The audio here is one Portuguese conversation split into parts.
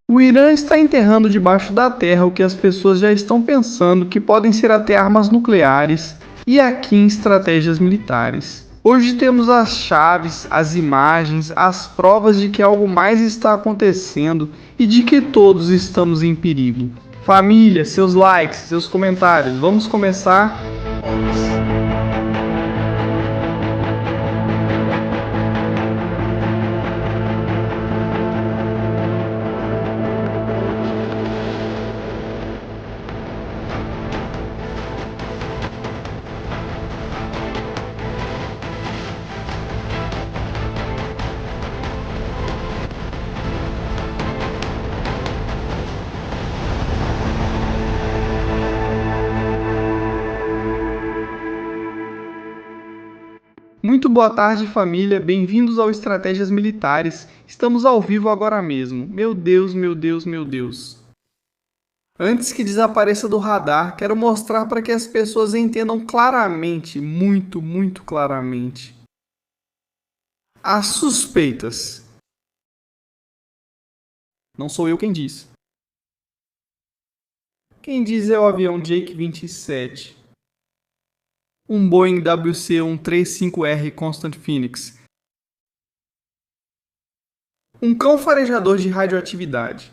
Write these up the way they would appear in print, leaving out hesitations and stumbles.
O Irã está enterrando debaixo da terra o que as pessoas já estão pensando que podem ser até armas nucleares e aqui em estratégias militares. Hoje temos as chaves, as imagens, as provas de que algo mais está acontecendo e de que todos estamos em perigo. Família, seus likes, seus comentários, vamos começar? Muito boa tarde, família. Bem-vindos ao Estratégias Militares. Estamos ao vivo agora mesmo. Meu Deus, meu Deus, meu Deus. Antes que desapareça do radar, quero mostrar para que as pessoas entendam claramente, muito claramente, as suspeitas. Não sou eu quem diz. Quem diz é o avião Jake 27. Um Boeing WC-135R Constant Phoenix. Um cão farejador de radioatividade.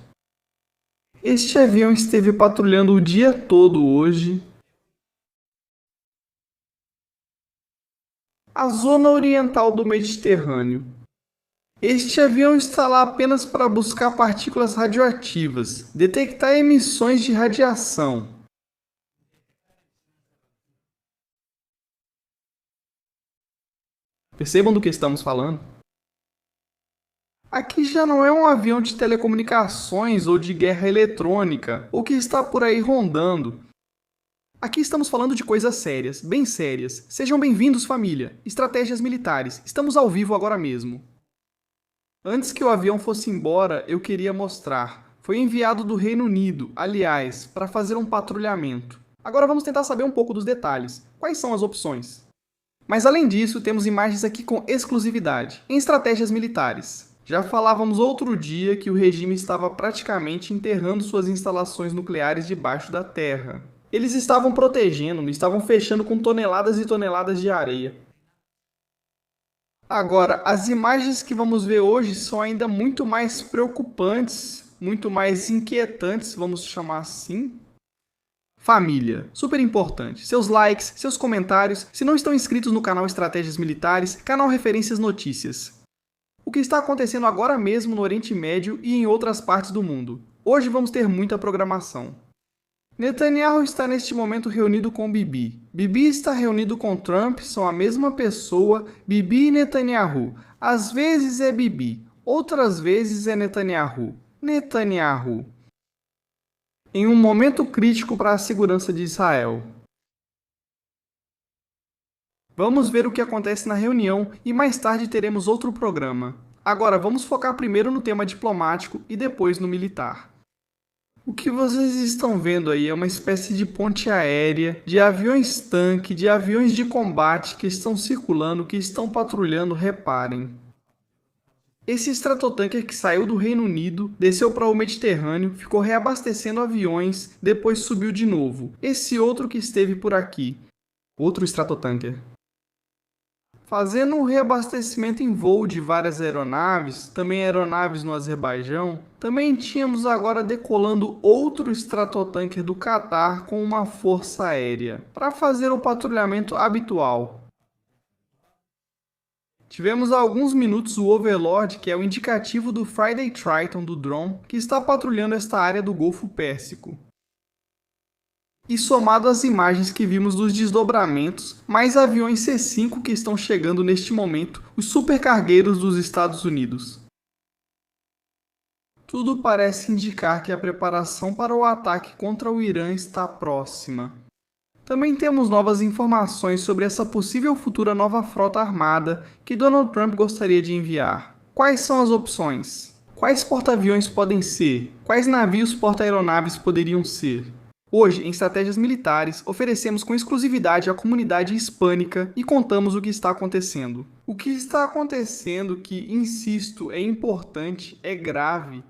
Este avião esteve patrulhando o dia todo hoje a zona oriental do Mediterrâneo. Este avião está lá apenas para buscar partículas radioativas, detectar emissões de radiação. Percebam do que estamos falando? Aqui já não é um avião de telecomunicações ou de guerra eletrônica, ou que está por aí rondando. Aqui estamos falando de coisas sérias, bem sérias. Sejam bem-vindos, família. Estratégias militares. Estamos ao vivo agora mesmo. Antes que o avião fosse embora, eu queria mostrar. Foi enviado do Reino Unido, aliás, para fazer um patrulhamento. Agora vamos tentar saber um pouco dos detalhes. Quais são as opções? Mas além disso, temos imagens aqui com exclusividade, em estratégias militares. Já falávamos outro dia que o regime estava praticamente enterrando suas instalações nucleares debaixo da terra. Eles estavam protegendo, estavam fechando com toneladas e toneladas de areia. Agora, as imagens que vamos ver hoje são ainda muito mais preocupantes, muito mais inquietantes, vamos chamar assim. Família, super importante. Seus likes, seus comentários, se não estão inscritos no canal Estratégias Militares, canal Referências Notícias. O que está acontecendo agora mesmo no Oriente Médio e em outras partes do mundo. Hoje vamos ter muita programação. Netanyahu está neste momento reunido com Bibi. Bibi está reunido com Trump, são a mesma pessoa, Bibi e Netanyahu. Às vezes é Bibi, outras vezes é Netanyahu. Netanyahu. Em um momento crítico para a segurança de Israel. Vamos ver o que acontece na reunião e mais tarde teremos outro programa. Agora vamos focar primeiro no tema diplomático e depois no militar. O que vocês estão vendo aí é uma espécie de ponte aérea, de aviões-tanque, de aviões de combate que estão circulando, que estão patrulhando, reparem. Esse Stratotanker que saiu do Reino Unido, desceu para o Mediterrâneo, ficou reabastecendo aviões, depois subiu de novo. Esse outro que esteve por aqui, outro Stratotanker. Fazendo um reabastecimento em voo de várias aeronaves, também aeronaves no Azerbaijão, também tínhamos agora decolando outro Stratotanker do Catar com uma força aérea, para fazer o patrulhamento habitual. Tivemos há alguns minutos o Overlord, que é o indicativo do Friday Triton do drone, que está patrulhando esta área do Golfo Pérsico. E somado às imagens que vimos dos desdobramentos, mais aviões C-5 que estão chegando neste momento, os supercargueiros dos Estados Unidos. Tudo parece indicar que a preparação para o ataque contra o Irã está próxima. Também temos novas informações sobre essa possível futura nova frota armada que Donald Trump gostaria de enviar. Quais são as opções? Quais porta-aviões podem ser? Quais navios porta-aeronaves poderiam ser? Hoje, em Estratégias Militares, oferecemos com exclusividade à comunidade hispânica e contamos o que está acontecendo. O que está acontecendo, que, insisto, é importante, é grave,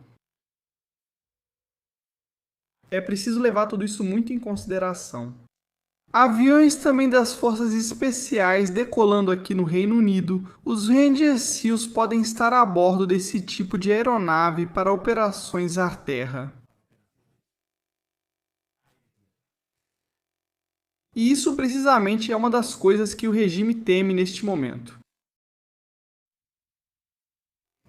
É preciso levar tudo isso muito em consideração. Aviões também das forças especiais decolando aqui no Reino Unido, os Ranger Seals podem estar a bordo desse tipo de aeronave para operações ar terra. E isso precisamente é uma das coisas que o regime teme neste momento.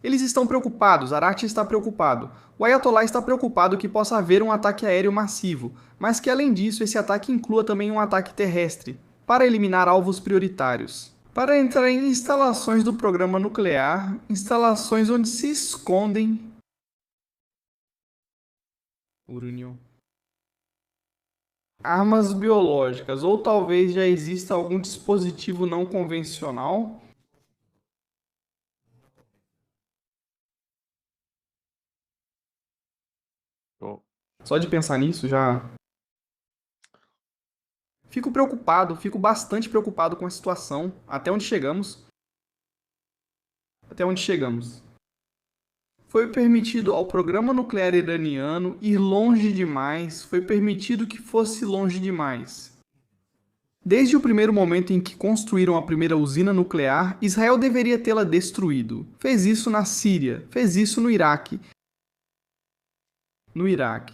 Eles estão preocupados, Arati está preocupado. O Ayatollah está preocupado que possa haver um ataque aéreo massivo, mas que além disso esse ataque inclua também um ataque terrestre, para eliminar alvos prioritários. Para entrar em instalações do programa nuclear, instalações onde se escondem urânio, armas biológicas, ou talvez já exista algum dispositivo não convencional. Só de pensar nisso já fico preocupado, fico bastante preocupado com a situação, até onde chegamos. Até onde chegamos. Foi permitido ao programa nuclear iraniano ir longe demais, foi permitido que fosse longe demais. Desde o primeiro momento em que construíram a primeira usina nuclear, Israel deveria tê-la destruído. Fez isso na Síria, fez isso no Iraque.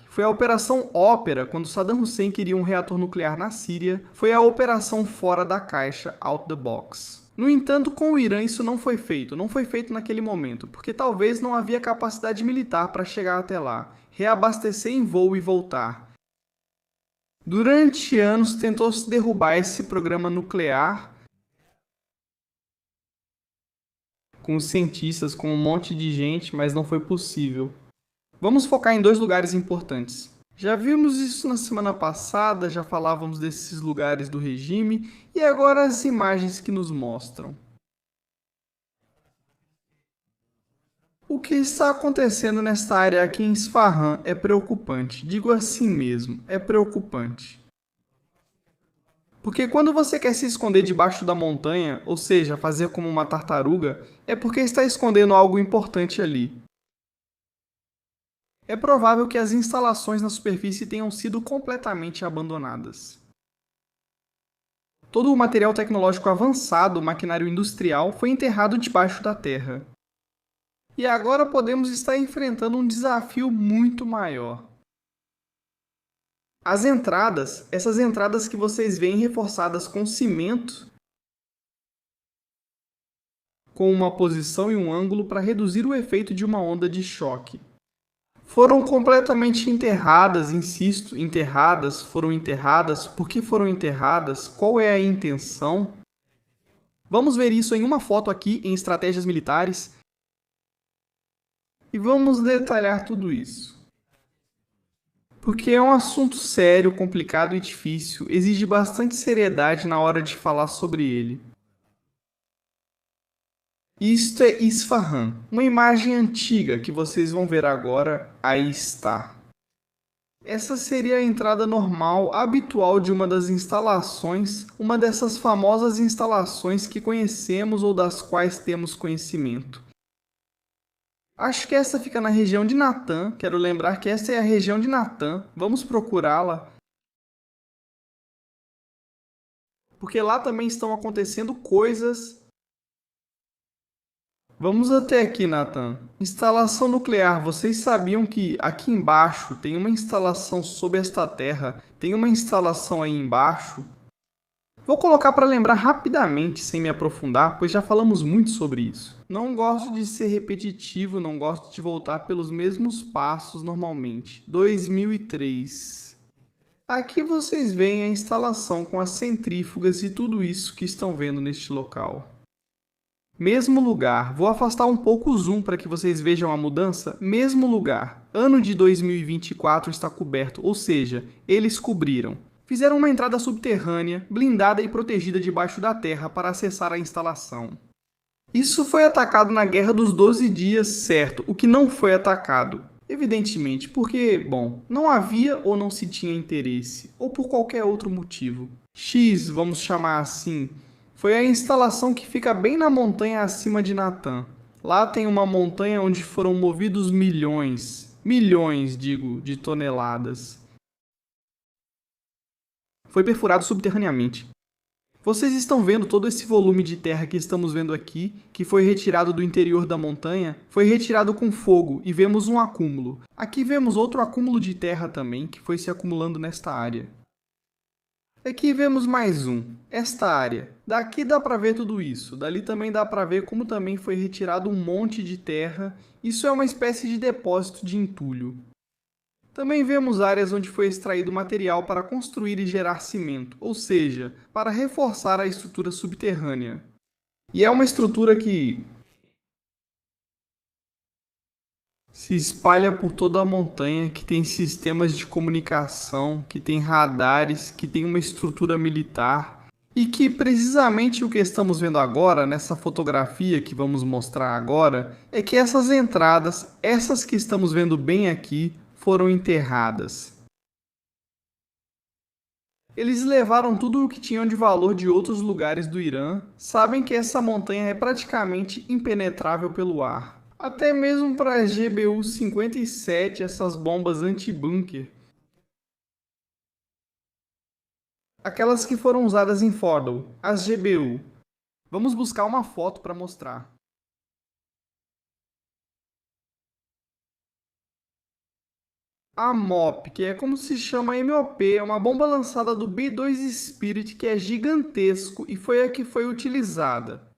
Foi a Operação Ópera, quando Saddam Hussein queria um reator nuclear na Síria. Foi a operação fora da caixa, out the box. No entanto, com o Irã isso não foi feito naquele momento, porque talvez não havia capacidade militar para chegar até lá, reabastecer em voo e voltar. Durante anos tentou-se derrubar esse programa nuclear com os cientistas, com um monte de gente, mas não foi possível. Vamos focar em dois lugares importantes. Já vimos isso na semana passada, já falávamos desses lugares do regime, e agora as imagens que nos mostram. O que está acontecendo nesta área aqui em Isfahan é preocupante, digo assim mesmo, é preocupante. Porque quando você quer se esconder debaixo da montanha, ou seja, fazer como uma tartaruga, é porque está escondendo algo importante ali. É provável que as instalações na superfície tenham sido completamente abandonadas. Todo o material tecnológico avançado, o maquinário industrial, foi enterrado debaixo da terra. E agora podemos estar enfrentando um desafio muito maior. As entradas, essas entradas que vocês veem reforçadas com cimento, com uma posição e um ângulo para reduzir o efeito de uma onda de choque. Foram completamente enterradas, insisto, enterradas, foram enterradas, por que foram enterradas, qual é a intenção? Vamos ver isso em uma foto aqui em estratégias militares e vamos detalhar tudo isso. Porque é um assunto sério, complicado e difícil, exige bastante seriedade na hora de falar sobre ele. Isto é Isfahan, uma imagem antiga que vocês vão ver agora, aí está. Essa seria a entrada normal, habitual de uma das instalações, uma dessas famosas instalações que conhecemos ou das quais temos conhecimento. Acho que essa fica na região de Natan, quero lembrar que essa é a região de Natan, vamos procurá-la. Porque lá também estão acontecendo coisas. Vamos até aqui, Nathan. Instalação nuclear. Vocês sabiam que aqui embaixo tem uma instalação sob esta terra? Tem uma instalação aí embaixo? Vou colocar para lembrar rapidamente, sem me aprofundar, pois já falamos muito sobre isso. Não gosto de ser repetitivo, não gosto de voltar pelos mesmos passos normalmente. 2003. Aqui vocês veem a instalação com as centrífugas e tudo isso que estão vendo neste local. Mesmo lugar. Vou afastar um pouco o zoom para que vocês vejam a mudança. Mesmo lugar. Ano de 2024 está coberto, ou seja, eles cobriram. Fizeram uma entrada subterrânea, blindada e protegida debaixo da terra para acessar a instalação. Isso foi atacado na Guerra dos 12 Dias, certo? O que não foi atacado. Evidentemente, porque, bom, não havia ou não se tinha interesse, ou por qualquer outro motivo. X, vamos chamar assim, foi a instalação que fica bem na montanha acima de Natan. Lá tem uma montanha onde foram movidos milhões, de toneladas. foi perfurado subterraneamente. Vocês estão vendo todo esse volume de terra que estamos vendo aqui, que foi retirado do interior da montanha, foi retirado com fogo e vemos um acúmulo. Aqui vemos outro acúmulo de terra também, que foi se acumulando nesta área. Aqui vemos mais um, esta área. Daqui dá para ver tudo isso, dali também dá para ver como também foi retirado um monte de terra. Isso é uma espécie de depósito de entulho. Também vemos áreas onde foi extraído material para construir e gerar cimento, ou seja, para reforçar a estrutura subterrânea. E é uma estrutura que se espalha por toda a montanha, que tem sistemas de comunicação, que tem radares, que tem uma estrutura militar. E que precisamente o que estamos vendo agora, nessa fotografia que vamos mostrar agora, é que essas entradas, essas que estamos vendo bem aqui, foram enterradas. Eles levaram tudo o que tinham de valor de outros lugares do Irã, sabem que essa montanha é praticamente impenetrável pelo ar. Até mesmo para a GBU-57, essas bombas anti-bunker. Aquelas que foram usadas em Fordle, as GBU. Vamos buscar uma foto para mostrar. A MOP, que é como se chama MOP, é uma bomba lançada do B-2 Spirit que é gigantesco e foi a que foi utilizada.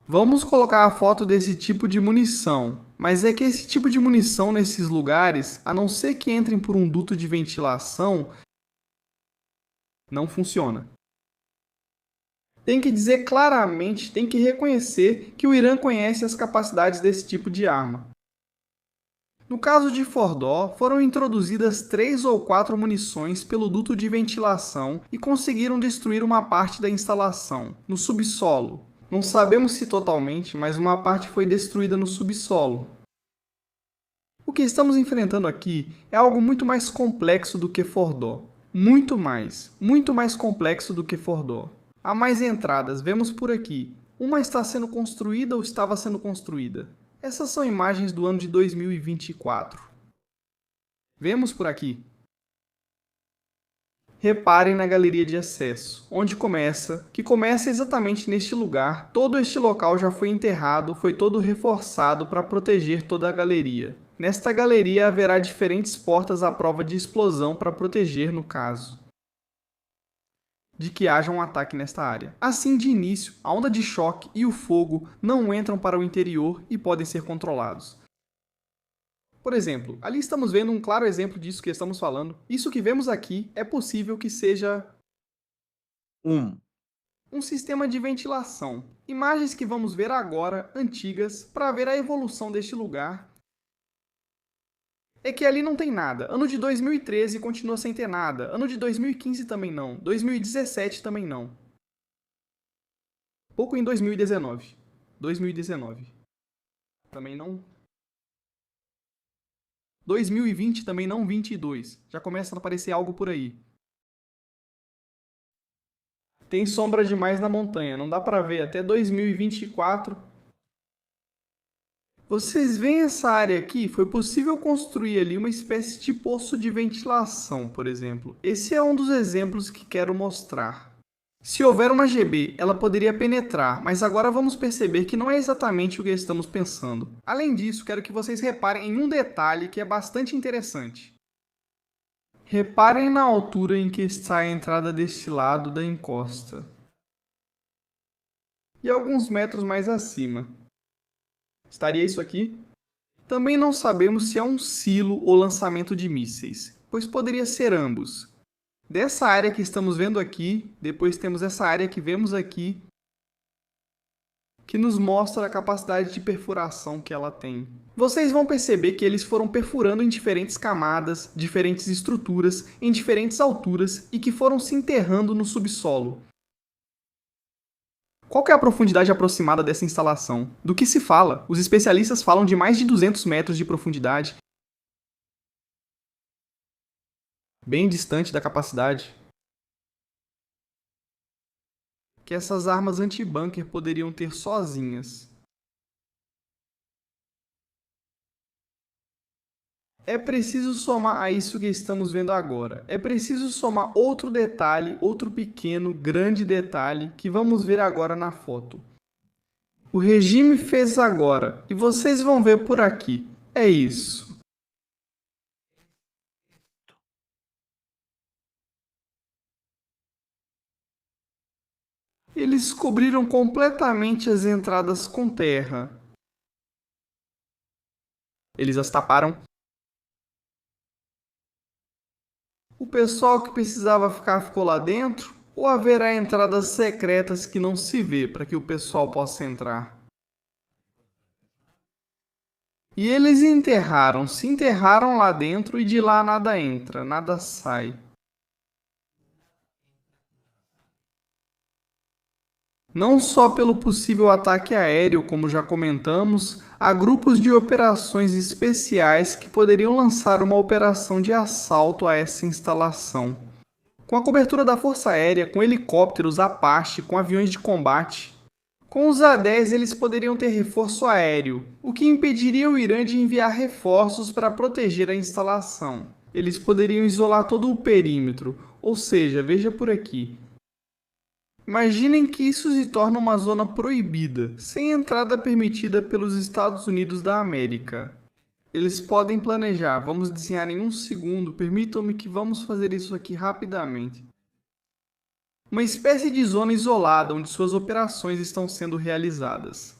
Vamos colocar a foto desse tipo de munição, mas é que esse tipo de munição nesses lugares, a não ser que entrem por um duto de ventilação, não funciona. Tem que dizer claramente, tem que reconhecer que o Irã conhece as capacidades desse tipo de arma. No caso de Fordó, foram introduzidas 3 ou 4 munições pelo duto de ventilação e conseguiram destruir uma parte da instalação, no subsolo. Não sabemos se totalmente, mas uma parte foi destruída no subsolo. O que estamos enfrentando aqui é algo muito mais complexo do que Fordó. Muito mais complexo do que Fordó. Há mais entradas, vemos por aqui. Uma está sendo construída ou estava sendo construída. Essas são imagens do ano de 2024. Vemos por aqui. Reparem na galeria de acesso, onde começa, que começa exatamente neste lugar. Todo este local já foi enterrado, foi todo reforçado para proteger toda a galeria. Nesta galeria haverá diferentes portas à prova de explosão para proteger, no caso de que haja um ataque nesta área. Assim, de início, a onda de choque e o fogo não entram para o interior e podem ser controlados. Por exemplo, ali estamos vendo um claro exemplo disso que estamos falando. Isso que vemos aqui é possível que seja um sistema de ventilação. Imagens que vamos ver agora, antigas, para ver a evolução deste lugar. É que ali não tem nada. Ano de 2013 continua sem ter nada. Ano de 2015 também não. 2017 também não. Pouco em 2019. 2019. Também não. 2020 também não, 22. Já começa a aparecer algo por aí. Tem sombra demais na montanha, não dá pra ver. Até 2024. Vocês veem essa área aqui? Foi possível construir ali uma espécie de poço de ventilação, por exemplo. Esse é um dos exemplos que quero mostrar. Se houver uma GB, ela poderia penetrar, mas agora vamos perceber que não é exatamente o que estamos pensando. Além disso, quero que vocês reparem em um detalhe que é bastante interessante. Reparem na altura em que está a entrada deste lado da encosta. E alguns metros mais acima. Estaria isso aqui? Também não sabemos se é um silo ou lançamento de mísseis, pois poderia ser ambos. Dessa área que estamos vendo aqui, depois temos essa área que vemos aqui, que nos mostra a capacidade de perfuração que ela tem. Vocês vão perceber que eles foram perfurando em diferentes camadas, diferentes estruturas, em diferentes alturas e que foram se enterrando no subsolo. Qual que é a profundidade aproximada dessa instalação? Do que se fala? Os especialistas falam de mais de 200 metros de profundidade, bem distante da capacidade que essas armas anti-bunker poderiam ter sozinhas. É preciso somar a isso que estamos vendo agora. É preciso somar outro detalhe, outro pequeno, grande detalhe, que vamos ver agora na foto. O regime fez agora, e vocês vão ver por aqui. É isso. Eles cobriram completamente as entradas com terra. Eles as taparam. O pessoal que precisava ficar ficou lá dentro? Ou haverá entradas secretas que não se vê para que o pessoal possa entrar? E eles enterraram, se enterraram lá dentro e de lá nada entra, nada sai. Não só pelo possível ataque aéreo, como já comentamos, há grupos de operações especiais que poderiam lançar uma operação de assalto a essa instalação. Com a cobertura da Força Aérea, com helicópteros Apache, com aviões de combate. Com os A-10 eles poderiam ter reforço aéreo, o que impediria o Irã de enviar reforços para proteger a instalação. Eles poderiam isolar todo o perímetro, ou seja, veja por aqui. Imaginem que isso se torna uma zona proibida, sem entrada permitida pelos Estados Unidos da América. Eles podem planejar, vamos desenhar em um segundo, permitam-me que vamos fazer isso aqui rapidamente. Uma espécie de zona isolada onde suas operações estão sendo realizadas.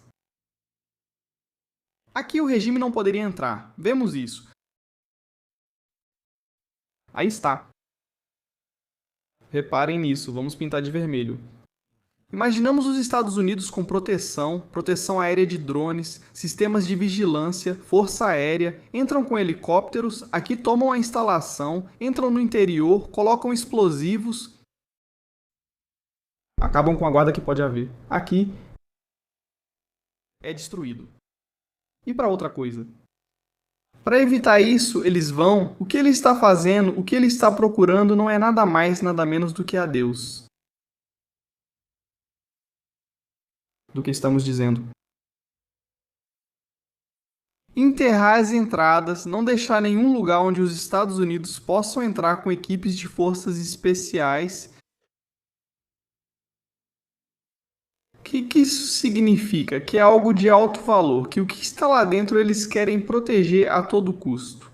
Aqui o regime não poderia entrar, vemos isso. Aí está. Reparem nisso, vamos pintar de vermelho. Imaginamos os Estados Unidos com proteção aérea de drones, sistemas de vigilância, força aérea, entram com helicópteros, aqui tomam a instalação, entram no interior, colocam explosivos, acabam com a guarda que pode haver. Aqui é destruído. E para outra coisa. Para evitar isso, eles vão. O que ele está fazendo, o que ele está procurando não é nada mais, nada menos do que a Deus. Do que estamos dizendo. Enterrar as entradas, não deixar nenhum lugar onde os Estados Unidos possam entrar com equipes de forças especiais. O que isso significa? Que é algo de alto valor, que o que está lá dentro eles querem proteger a todo custo.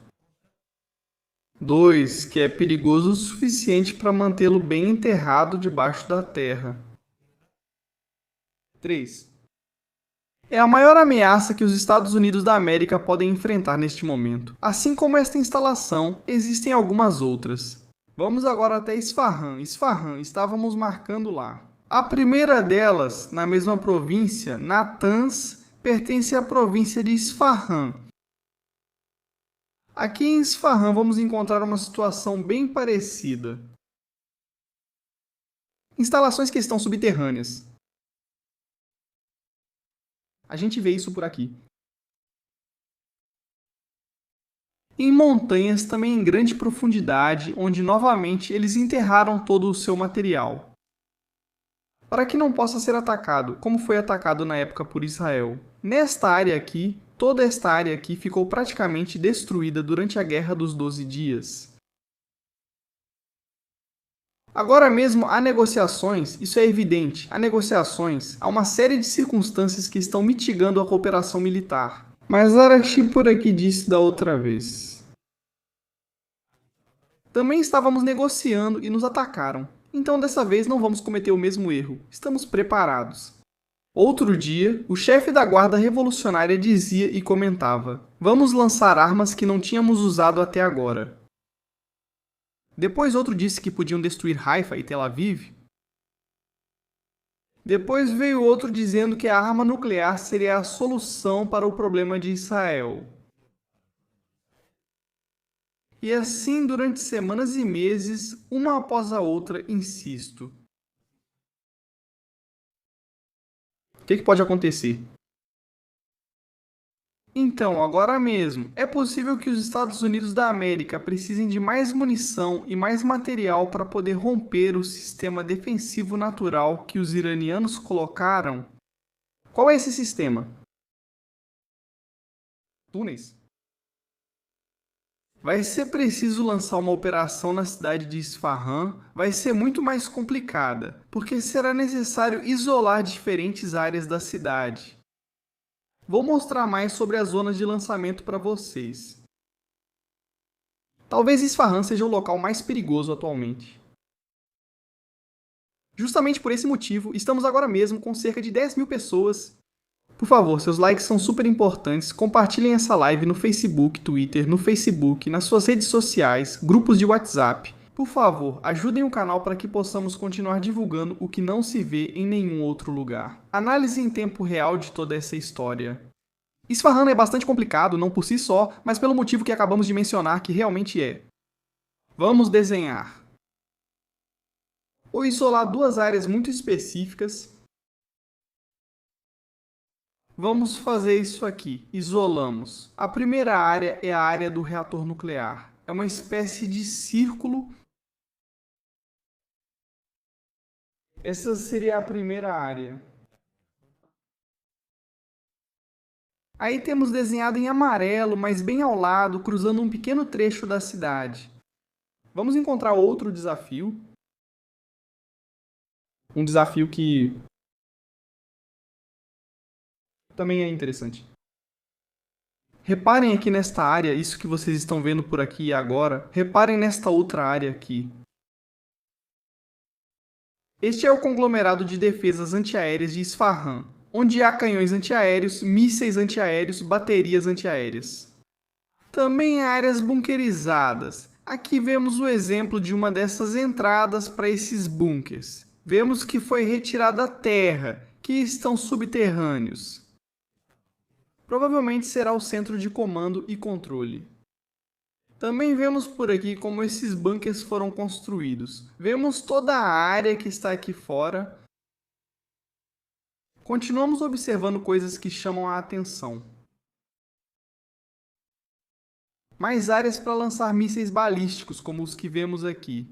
2. Que é perigoso o suficiente para mantê-lo bem enterrado debaixo da terra. 3. É a maior ameaça que os Estados Unidos da América podem enfrentar neste momento. Assim como esta instalação, existem algumas outras. Vamos agora até Isfahan. Isfahan, estávamos marcando lá. A primeira delas, na mesma província, Natanz, pertence à província de Isfahan. Aqui em Isfahan vamos encontrar uma situação bem parecida. Instalações que estão subterrâneas. A gente vê isso por aqui. Em montanhas, também em grande profundidade, onde novamente eles enterraram todo o seu material. Para que não possa ser atacado, como foi atacado na época por Israel. Nesta área aqui, toda esta área aqui ficou praticamente destruída durante a Guerra dos 12 Dias. Agora mesmo há negociações, isso é evidente, há negociações, há uma série de circunstâncias que estão mitigando a cooperação militar. Mas Arashi por aqui disse da outra vez. Também estávamos negociando e nos atacaram. Então dessa vez não vamos cometer o mesmo erro. Estamos preparados. Outro dia, o chefe da guarda revolucionária dizia e comentava: vamos lançar armas que não tínhamos usado até agora. Depois outro disse que podiam destruir Haifa e Tel Aviv. Depois veio outro dizendo que a arma nuclear seria a solução para o problema de Israel. E assim durante semanas e meses, uma após a outra, insisto. O que pode acontecer? Então, agora mesmo, é possível que os Estados Unidos da América precisem de mais munição e mais material para poder romper o sistema defensivo natural que os iranianos colocaram. Qual é esse sistema? Túneis. Vai ser preciso lançar uma operação na cidade de Isfahan, vai ser muito mais complicada, porque será necessário isolar diferentes áreas da cidade. Vou mostrar mais sobre as zonas de lançamento para vocês. Talvez Isfahan seja o local mais perigoso atualmente. Justamente por esse motivo, estamos agora mesmo com cerca de 10.000 pessoas. Por favor, seus likes são super importantes. Compartilhem essa live no Facebook, Twitter, nas suas redes sociais, grupos de WhatsApp. Por favor, ajudem o canal para que possamos continuar divulgando o que não se vê em nenhum outro lugar. Análise em tempo real de toda essa história. Isfahan é bastante complicado, não por si só, mas pelo motivo que acabamos de mencionar que realmente é. Vamos desenhar. Vou isolar duas áreas muito específicas. Vamos fazer isso aqui. Isolamos. A primeira área é a área do reator nuclear. É uma espécie de círculo. Essa seria a primeira área. Aí temos desenhado em amarelo, mas bem ao lado, cruzando um pequeno trecho da cidade. Vamos encontrar outro desafio. Um desafio que também é interessante. Reparem aqui nesta área, isso que vocês estão vendo por aqui e agora. Reparem nesta outra área aqui. Este é o conglomerado de defesas antiaéreas de Isfahan, onde há canhões antiaéreos, mísseis antiaéreos, baterias antiaéreas. Também há áreas bunkerizadas. Aqui vemos o exemplo de uma dessas entradas para esses bunkers. Vemos que foi retirada a terra, que estão subterrâneos. Provavelmente será o centro de comando e controle. Também vemos por aqui como esses bunkers foram construídos. Vemos toda a área que está aqui fora. Continuamos observando coisas que chamam a atenção. Mais áreas para lançar mísseis balísticos, como os que vemos aqui.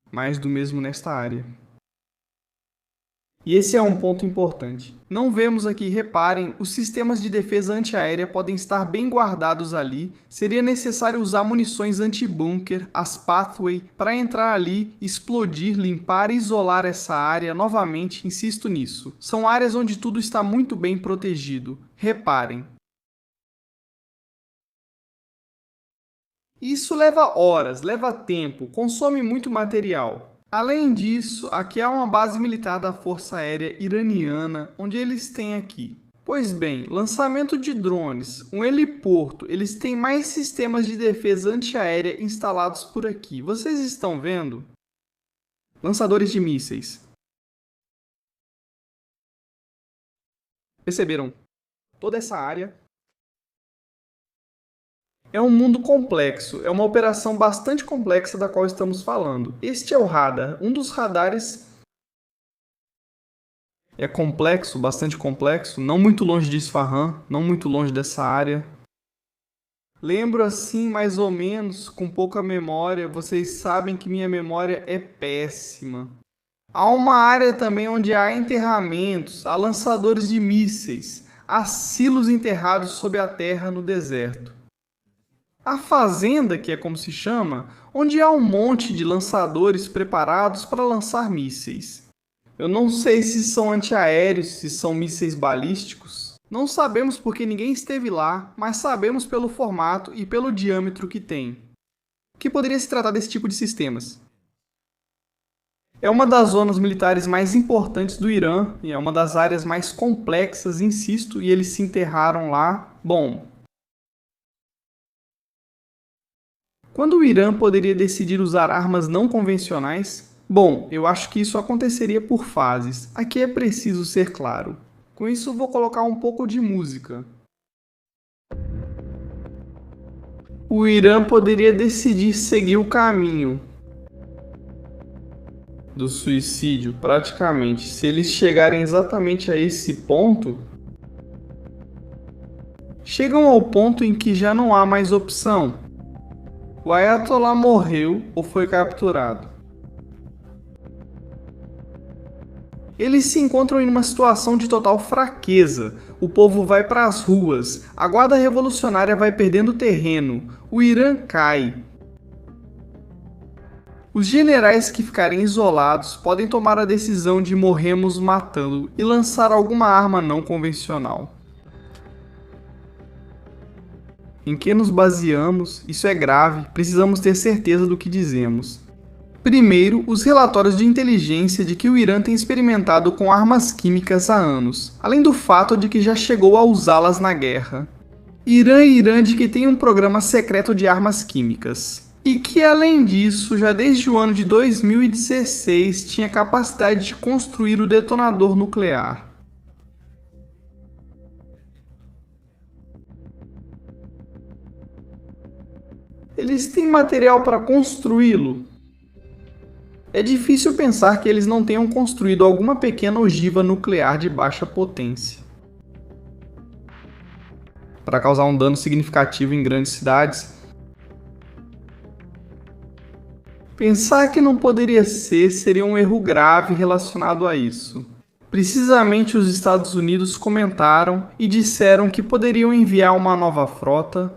Mais do mesmo nesta área. E esse é um ponto importante. Não vemos aqui, reparem, os sistemas de defesa antiaérea podem estar bem guardados ali. Seria necessário usar munições anti-bunker, as Pathway, para entrar ali, explodir, limpar e isolar essa área. Novamente, insisto nisso. São áreas onde tudo está muito bem protegido. Reparem. Isso leva horas, leva tempo, consome muito material. Além disso, aqui há uma base militar da Força Aérea Iraniana, onde eles têm aqui. Pois bem, lançamento de drones, um heliporto, eles têm mais sistemas de defesa antiaérea instalados por aqui. Vocês estão vendo? Lançadores de mísseis. Perceberam? Toda essa área é um mundo complexo, é uma operação bastante complexa da qual estamos falando. Este é o radar. Um dos radares é complexo, bastante complexo, não muito longe de Isfahan, não muito longe dessa área. Lembro assim, mais ou menos, com pouca memória, vocês sabem que minha memória é péssima. Há uma área também onde há enterramentos, há lançadores de mísseis, há silos enterrados sob a terra no deserto. A fazenda, que é como se chama, onde há um monte de lançadores preparados para lançar mísseis. Eu não sei se são antiaéreos, se são mísseis balísticos. Não sabemos porque ninguém esteve lá, mas sabemos pelo formato e pelo diâmetro que tem. Que poderia se tratar desse tipo de sistemas. É uma das zonas militares mais importantes do Irã e é uma das áreas mais complexas, insisto, e eles se enterraram lá. Bom, quando o Irã poderia decidir usar armas não convencionais? Bom, eu acho que isso aconteceria por fases. Aqui é preciso ser claro. Com isso, vou colocar um pouco de música. O Irã poderia decidir seguir o caminho do suicídio, praticamente. Se eles chegarem exatamente a esse ponto, chegam ao ponto em que já não há mais opção. O Ayatollah morreu ou foi capturado. Eles se encontram em uma situação de total fraqueza. O povo vai para as ruas, a guarda revolucionária vai perdendo terreno, o Irã cai. Os generais que ficarem isolados podem tomar a decisão de morremos matando e lançar alguma arma não convencional. Em que nos baseamos? Isso é grave, precisamos ter certeza do que dizemos. Primeiro, os relatórios de inteligência de que o Irã tem experimentado com armas químicas há anos, além do fato de que já chegou a usá-las na guerra. Irã de que tem um programa secreto de armas químicas. E que, além disso, já desde o ano de 2016 tinha capacidade de construir o detonador nuclear. Eles têm material para construí-lo? É difícil pensar que eles não tenham construído alguma pequena ogiva nuclear de baixa potência para causar um dano significativo em grandes cidades. Pensar que não poderia ser seria um erro grave relacionado a isso. Precisamente os Estados Unidos comentaram e disseram que poderiam enviar uma nova frota.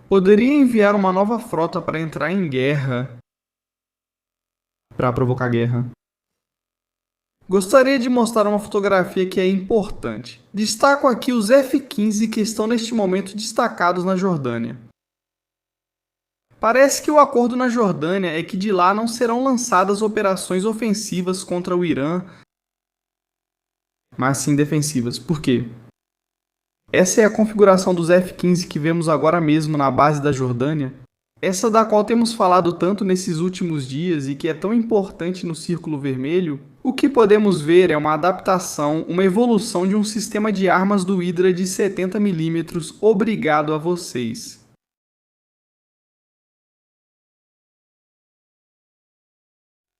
Poderia enviar uma nova frota para entrar em guerra. Para provocar guerra. Gostaria de mostrar uma fotografia que é importante. Destaco aqui os F-15 que estão neste momento destacados na Jordânia. Parece que o acordo na Jordânia é que de lá não serão lançadas operações ofensivas contra o Irã, mas sim defensivas. Por quê? Essa é a configuração dos F-15 que vemos agora mesmo na base da Jordânia, essa da qual temos falado tanto nesses últimos dias e que é tão importante no Círculo Vermelho. O que podemos ver é uma adaptação, uma evolução de um sistema de armas do Hydra de 70mm. Obrigado a vocês.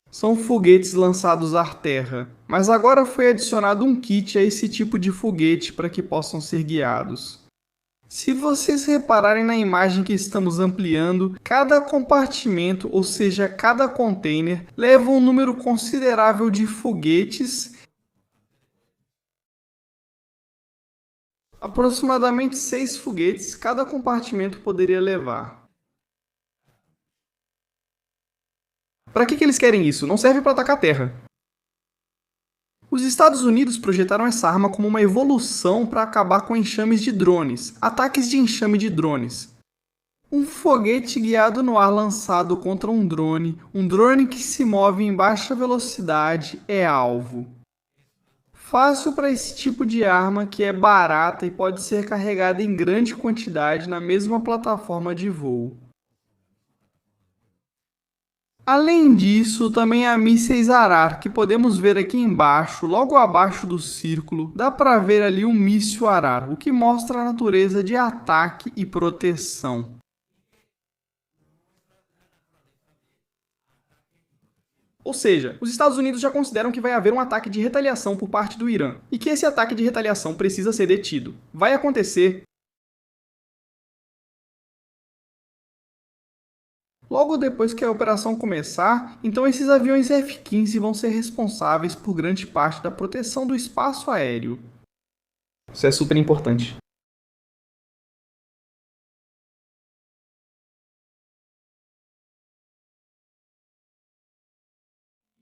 São foguetes lançados ar terra, mas agora foi adicionado um kit a esse tipo de foguete para que possam ser guiados. Se vocês repararem na imagem que estamos ampliando, cada compartimento, ou seja, cada container, leva um número considerável de foguetes, aproximadamente 6 foguetes cada compartimento poderia levar. Para que eles querem isso? Não serve para atacar a Terra. Os Estados Unidos projetaram essa arma como uma evolução para acabar com enxames de drones, ataques de enxame de drones. Um foguete guiado no ar lançado contra um drone que se move em baixa velocidade, é alvo. Fácil para esse tipo de arma que é barata e pode ser carregada em grande quantidade na mesma plataforma de voo. Além disso, também há mísseis Arar, que podemos ver aqui embaixo, logo abaixo do círculo, dá para ver ali um míssil Arar, o que mostra a natureza de ataque e proteção. Ou seja, os Estados Unidos já consideram que vai haver um ataque de retaliação por parte do Irã, e que esse ataque de retaliação precisa ser detido. Vai acontecer logo depois que a operação começar, então esses aviões F-15 vão ser responsáveis por grande parte da proteção do espaço aéreo. Isso é super importante.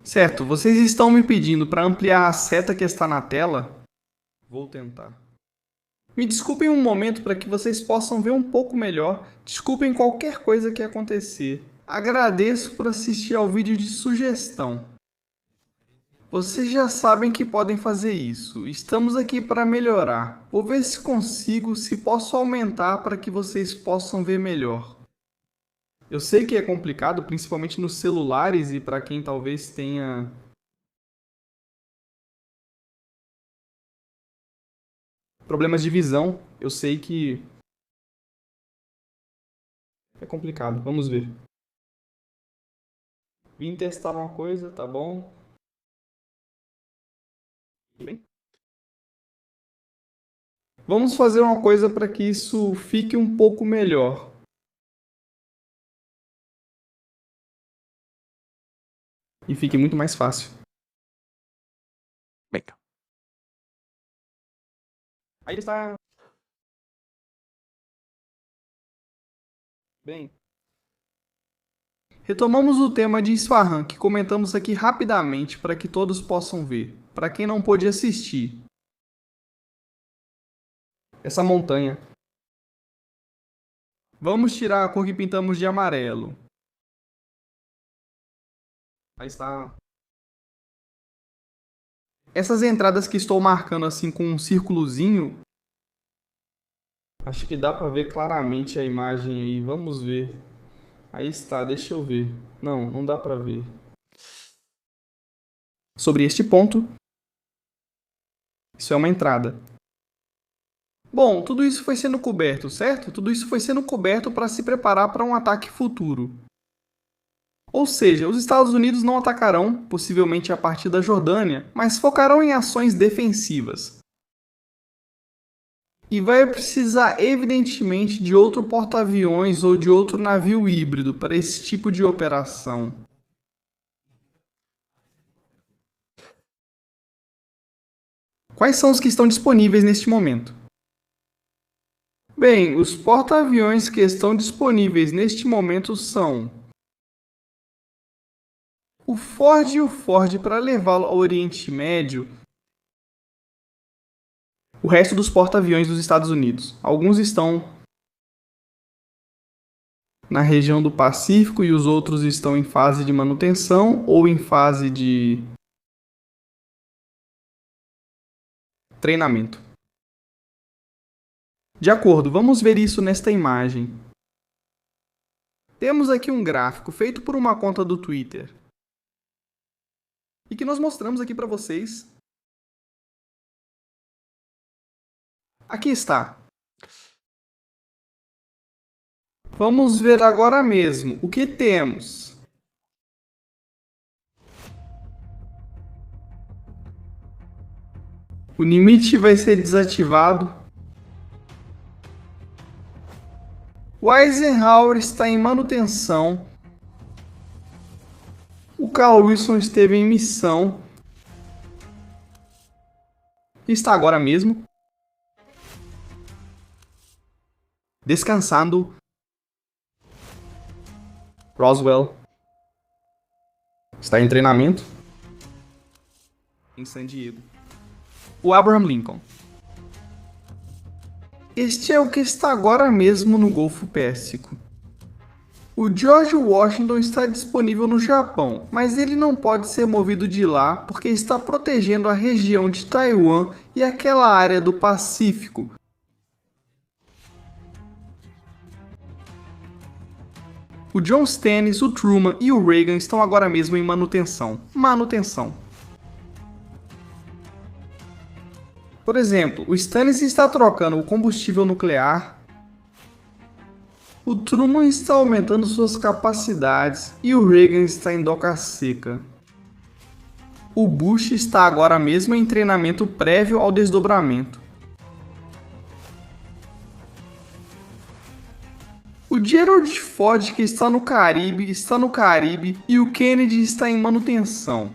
Certo, vocês estão me pedindo para ampliar a seta que está na tela? Vou tentar. Me desculpem um momento para que vocês possam ver um pouco melhor. Desculpem qualquer coisa que acontecer. Agradeço por assistir ao vídeo de sugestão. Vocês já sabem que podem fazer isso. Estamos aqui para melhorar. Vou ver se consigo, se posso aumentar para que vocês possam ver melhor. Eu sei que é complicado, principalmente nos celulares e para quem talvez tenha problemas de visão. Eu sei que é complicado. Vamos ver. Vim testar uma coisa, tá bom? Bem. Vamos fazer uma coisa para que isso fique um pouco melhor. E fique muito mais fácil. Venga. Aí ele está... Bem, retomamos o tema de Isfahan, que comentamos aqui rapidamente para que todos possam ver. Para quem não pôde assistir. Essa montanha. Vamos tirar a cor que pintamos de amarelo. Aí está. Essas entradas que estou marcando assim com um círculozinho. Acho que dá para ver claramente a imagem aí. Vamos ver. Aí está, deixa eu ver. Não, não dá para ver. Sobre este ponto. Isso é uma entrada. Bom, tudo isso foi sendo coberto, certo? Tudo isso foi sendo coberto para se preparar para um ataque futuro. Ou seja, os Estados Unidos não atacarão, possivelmente a partir da Jordânia, mas focarão em ações defensivas. E vai precisar, evidentemente, de outro porta-aviões ou de outro navio híbrido para esse tipo de operação. Quais são os que estão disponíveis neste momento? Bem, os porta-aviões que estão disponíveis neste momento são o Ford e o Ford para levá-lo ao Oriente Médio. O resto dos porta-aviões dos Estados Unidos. Alguns estão na região do Pacífico e os outros estão em fase de manutenção ou em fase de treinamento. De acordo, vamos ver isso nesta imagem. Temos aqui um gráfico feito por uma conta do Twitter e que nós mostramos aqui para vocês. Aqui está. Vamos ver agora mesmo o que temos. O limite vai ser desativado. O Eisenhower está em manutenção. O Carl Wilson esteve em missão. Está agora mesmo descansando. Roswell está em treinamento em San Diego. O Abraham Lincoln. Este é o que está agora mesmo no Golfo Pérsico. O George Washington está disponível no Japão, mas ele não pode ser movido de lá porque está protegendo a região de Taiwan e aquela área do Pacífico. O John Stennis, o Truman e o Reagan estão agora mesmo em manutenção. Por exemplo, o Stennis está trocando o combustível nuclear. O Truman está aumentando suas capacidades e o Reagan está em doca seca. O Bush está agora mesmo em treinamento prévio ao desdobramento. O Gerald Ford, que está no Caribe e o Kennedy está em manutenção.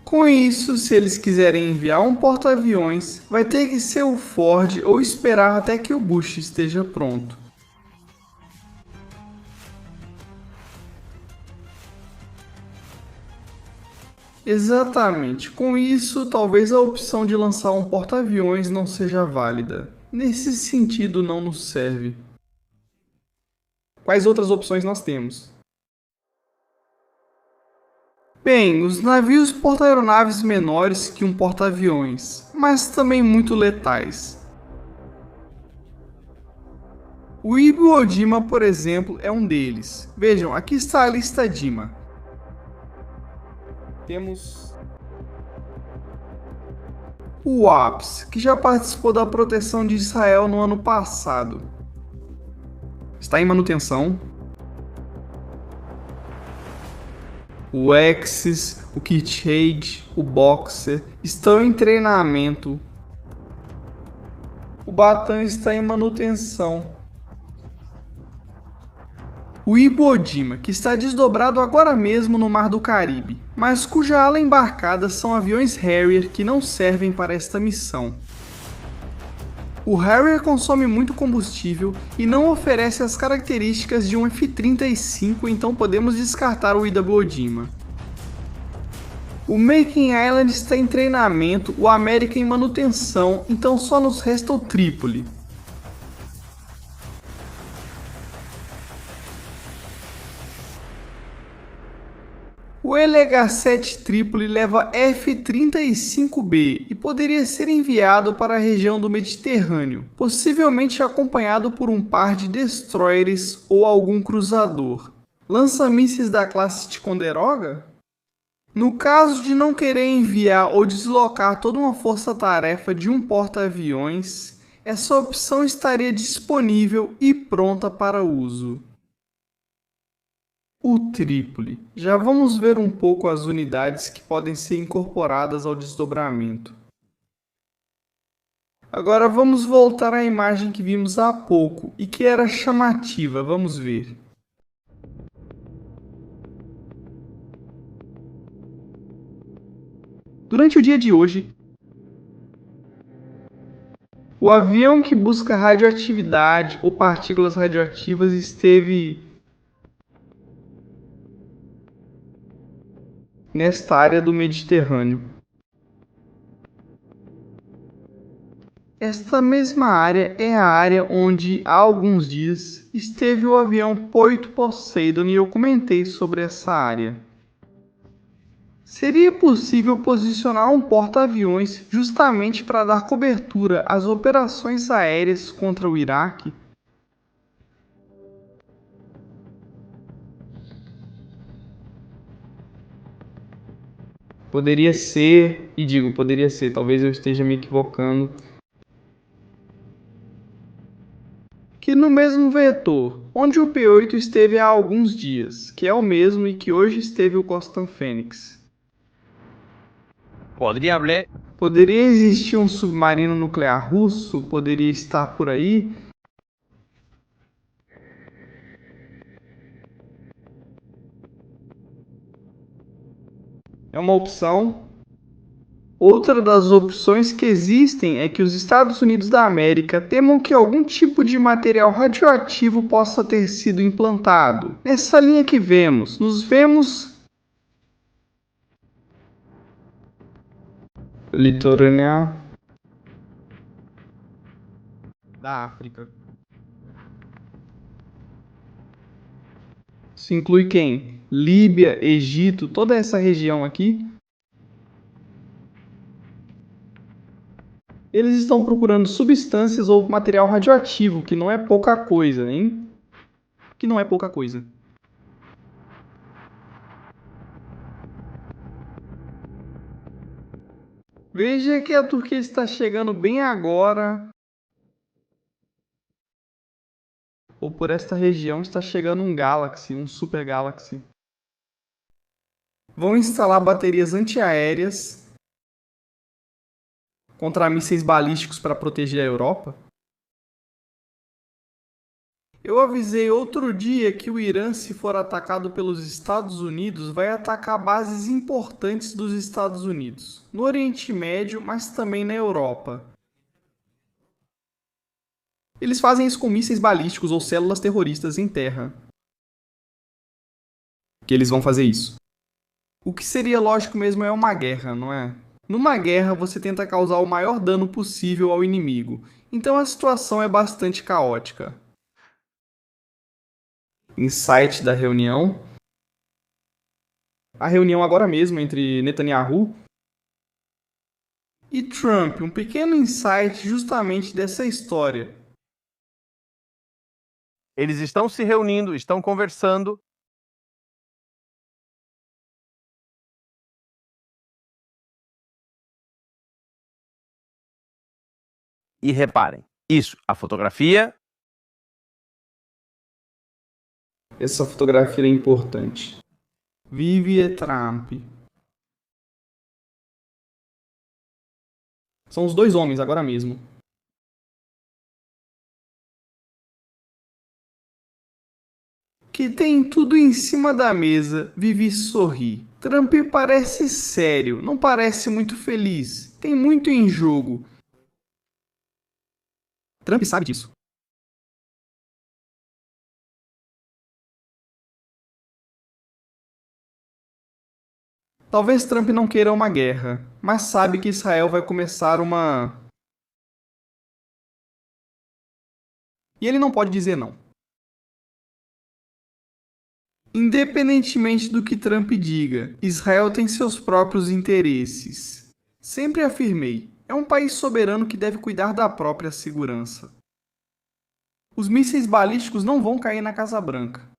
Com isso, se eles quiserem enviar um porta-aviões, vai ter que ser o Ford ou esperar até que o Bush esteja pronto. Exatamente, com isso, talvez a opção de lançar um porta-aviões não seja válida. Nesse sentido, não nos serve. Quais outras opções nós temos? Bem, os navios porta-aeronaves menores que um porta-aviões, mas também muito letais. O Iwo Jima, por exemplo, é um deles. Vejam, aqui está a lista Jima. Temos o WAPS, que já participou da proteção de Israel no ano passado. Está em manutenção. O Axis, o Kitchage, o Boxer estão em treinamento. O Bataan está em manutenção. O Iwo Jima, que está desdobrado agora mesmo no Mar do Caribe, mas cuja ala embarcada são aviões Harrier que não servem para esta missão. O Harrier consome muito combustível e não oferece as características de um F-35, então podemos descartar o Iwo Jima. O Making Island está em treinamento, o América em manutenção, então só nos resta o Trípoli. O LH-7 Trípoli leva F-35B e poderia ser enviado para a região do Mediterrâneo, possivelmente acompanhado por um par de destroyers ou algum cruzador. Lança-mísseis da classe Ticonderoga? No caso de não querer enviar ou deslocar toda uma força-tarefa de um porta-aviões, essa opção estaria disponível e pronta para uso. O Trípoli. Já vamos ver um pouco as unidades que podem ser incorporadas ao desdobramento. Agora vamos voltar à imagem que vimos há pouco e que era chamativa, vamos ver. Durante o dia de hoje, o avião que busca radioatividade ou partículas radioativas esteve nesta área do Mediterrâneo. Esta mesma área é a área onde, há alguns dias, esteve o avião Poito Poseidon e eu comentei sobre essa área. Seria possível posicionar um porta-aviões justamente para dar cobertura às operações aéreas contra o Iraque? Poderia ser, e digo poderia ser, talvez eu esteja me equivocando, que no mesmo vetor, onde o P-8 esteve há alguns dias, que é o mesmo e que hoje esteve o Costan Fênix. Poderia existir um submarino nuclear russo? Poderia estar por aí? É uma opção. Outra das opções que existem é que os Estados Unidos da América temam que algum tipo de material radioativo possa ter sido implantado. Nessa linha que vemos, nos vemos litorânea da África. Isso inclui quem? Líbia, Egito, toda essa região aqui. Eles estão procurando substâncias ou material radioativo, que não é pouca coisa, hein? Que não é pouca coisa. Veja que a Turquia está chegando bem agora, ou por esta região está chegando um Galaxy, um Super Galaxy. Vão instalar baterias antiaéreas contra mísseis balísticos para proteger a Europa. Eu avisei outro dia que o Irã, se for atacado pelos Estados Unidos, vai atacar bases importantes dos Estados Unidos, no Oriente Médio, mas também na Europa. Eles fazem isso com mísseis balísticos ou células terroristas em terra. Que eles vão fazer isso. O que seria lógico mesmo é uma guerra, não é? Numa guerra, você tenta causar o maior dano possível ao inimigo, então a situação é bastante caótica. Insight da reunião. A reunião agora mesmo entre Netanyahu e Trump, um pequeno insight justamente dessa história. Eles estão se reunindo, estão conversando. E reparem, isso, a fotografia. Essa fotografia é importante. Vive Trump. São os dois homens agora mesmo. que tem tudo em cima da mesa, Vivi sorri. Trump parece sério, não parece muito feliz. Tem muito em jogo. Trump sabe disso. Talvez Trump não queira uma guerra, mas sabe que Israel vai começar uma... E ele não pode dizer não. Independentemente do que Trump diga, Israel tem seus próprios interesses. Sempre afirmei, é um país soberano que deve cuidar da própria segurança. Os mísseis balísticos não vão cair na Casa Branca.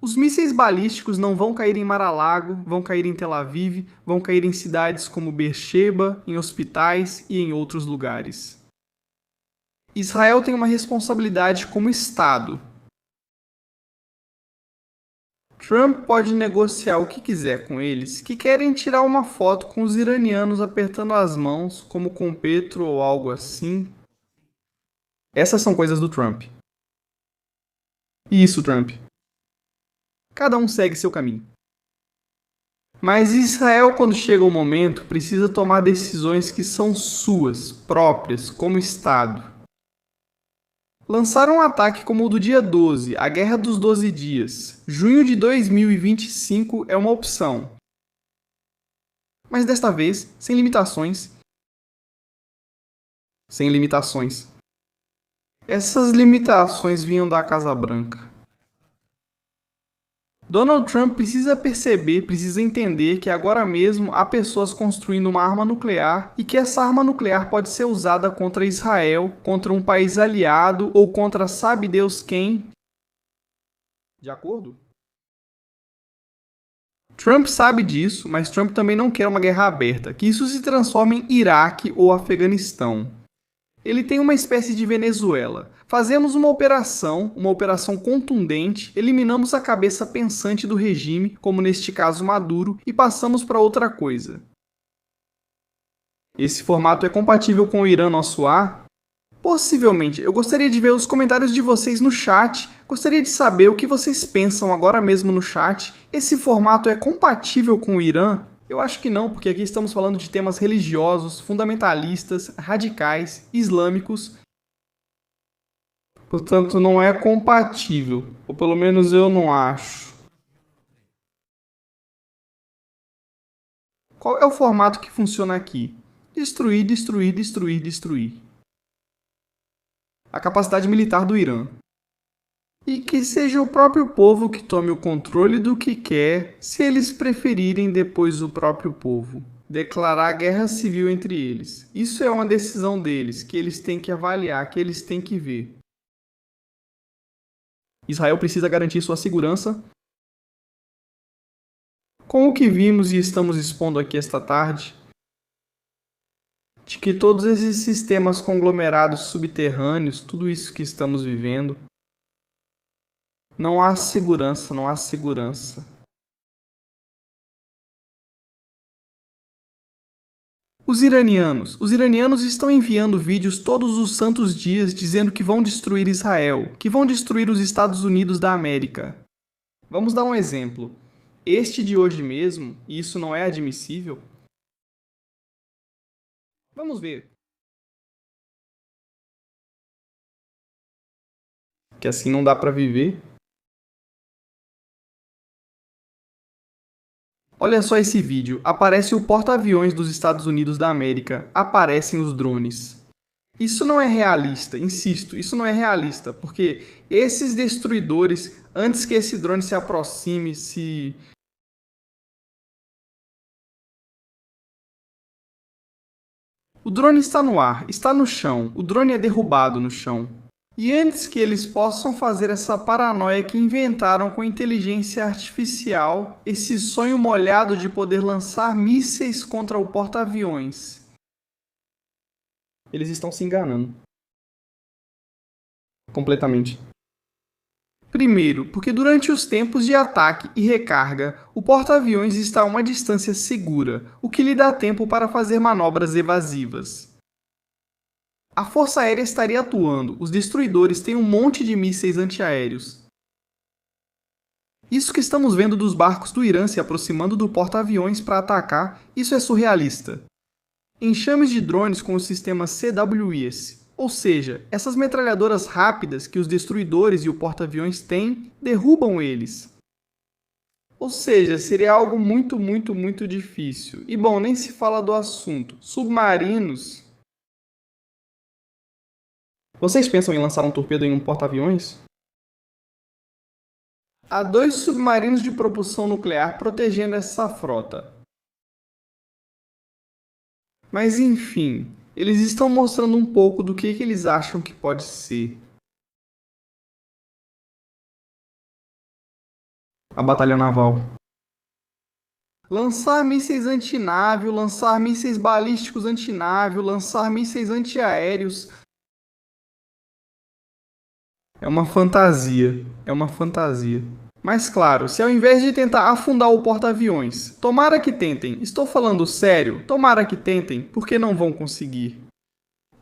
Os mísseis balísticos não vão cair em Mar-a-Lago, vão cair em Tel Aviv, vão cair em cidades como Beersheba, em hospitais e em outros lugares. Israel tem uma responsabilidade como Estado. Trump pode negociar o que quiser com eles, que querem tirar uma foto com os iranianos apertando as mãos, como com Petro ou algo assim. Essas são coisas do Trump. Isso, Trump. Cada um segue seu caminho. Mas Israel, quando chega o momento, precisa tomar decisões que são suas, próprias, como Estado. Lançar um ataque como o do dia 12, a Guerra dos 12 Dias, junho de 2025 é uma opção. Mas desta vez, sem limitações. Sem limitações. Essas limitações vinham da Casa Branca. Donald Trump precisa perceber, precisa entender que agora mesmo há pessoas construindo uma arma nuclear e que essa arma nuclear pode ser usada contra Israel, contra um país aliado ou contra sabe Deus quem. De acordo? Trump sabe disso, mas Trump também não quer uma guerra aberta, que isso se transforme em Iraque ou Afeganistão. Ele tem uma espécie de Venezuela. Fazemos uma operação contundente, eliminamos a cabeça pensante do regime, como neste caso Maduro, e passamos para outra coisa. Esse formato é compatível com o Irã nosso ar? Possivelmente. Eu gostaria de ver os comentários de vocês no chat. Gostaria de saber o que vocês pensam agora mesmo no chat. Esse formato é compatível com o Irã? Eu acho que não, porque aqui estamos falando de temas religiosos, fundamentalistas, radicais, islâmicos. Portanto, não é compatível. Ou pelo menos eu não acho. Qual é o formato que funciona aqui? Destruir, destruir, destruir, destruir. A capacidade militar do Irã. E que seja o próprio povo que tome o controle do que quer, se eles preferirem depois o próprio povo. Declarar guerra civil entre eles. Isso é uma decisão deles, que eles têm que avaliar, que eles têm que ver. Israel precisa garantir sua segurança. Com o que vimos e estamos expondo aqui esta tarde, de que todos esses sistemas conglomerados subterrâneos, tudo isso que estamos vivendo, não há segurança, não há segurança. Os iranianos estão enviando vídeos todos os santos dias dizendo que vão destruir Israel, que vão destruir os Estados Unidos da América. Vamos dar um exemplo. Este de hoje mesmo, e isso não é admissível. Vamos ver. Que assim não dá para viver. Olha só esse vídeo. Aparece o porta-aviões dos Estados Unidos da América. Aparecem os drones. Isso não é realista, insisto, isso não é realista, porque esses destruidores, antes que esse drone se aproxime, O drone está no ar, está no chão, o drone é derrubado no chão. E antes que eles possam fazer essa paranoia que inventaram com inteligência artificial, esse sonho molhado de poder lançar mísseis contra o porta-aviões, eles estão se enganando. Completamente. Primeiro, porque durante os tempos de ataque e recarga, o porta-aviões está a uma distância segura, o que lhe dá tempo para fazer manobras evasivas. A Força Aérea estaria atuando, os destruidores têm um monte de mísseis antiaéreos. Isso que estamos vendo dos barcos do Irã se aproximando do porta-aviões para atacar, isso é surrealista. Enxames de drones com o sistema CWIS, ou seja, essas metralhadoras rápidas que os destruidores e o porta-aviões têm, derrubam eles. Ou seja, seria algo muito difícil. E bom, nem se fala do assunto. Submarinos. Vocês pensam em lançar um torpedo em um porta-aviões? Há 2 submarinos de propulsão nuclear protegendo essa frota. Mas enfim, eles estão mostrando um pouco do que eles acham que pode ser. A batalha naval. Lançar mísseis antinávio, lançar mísseis balísticos antinávio, lançar mísseis antiaéreos. É uma fantasia, é uma fantasia. Mas claro, se ao invés de tentar afundar o porta-aviões, tomara que tentem, estou falando sério, tomara que tentem, porque não vão conseguir.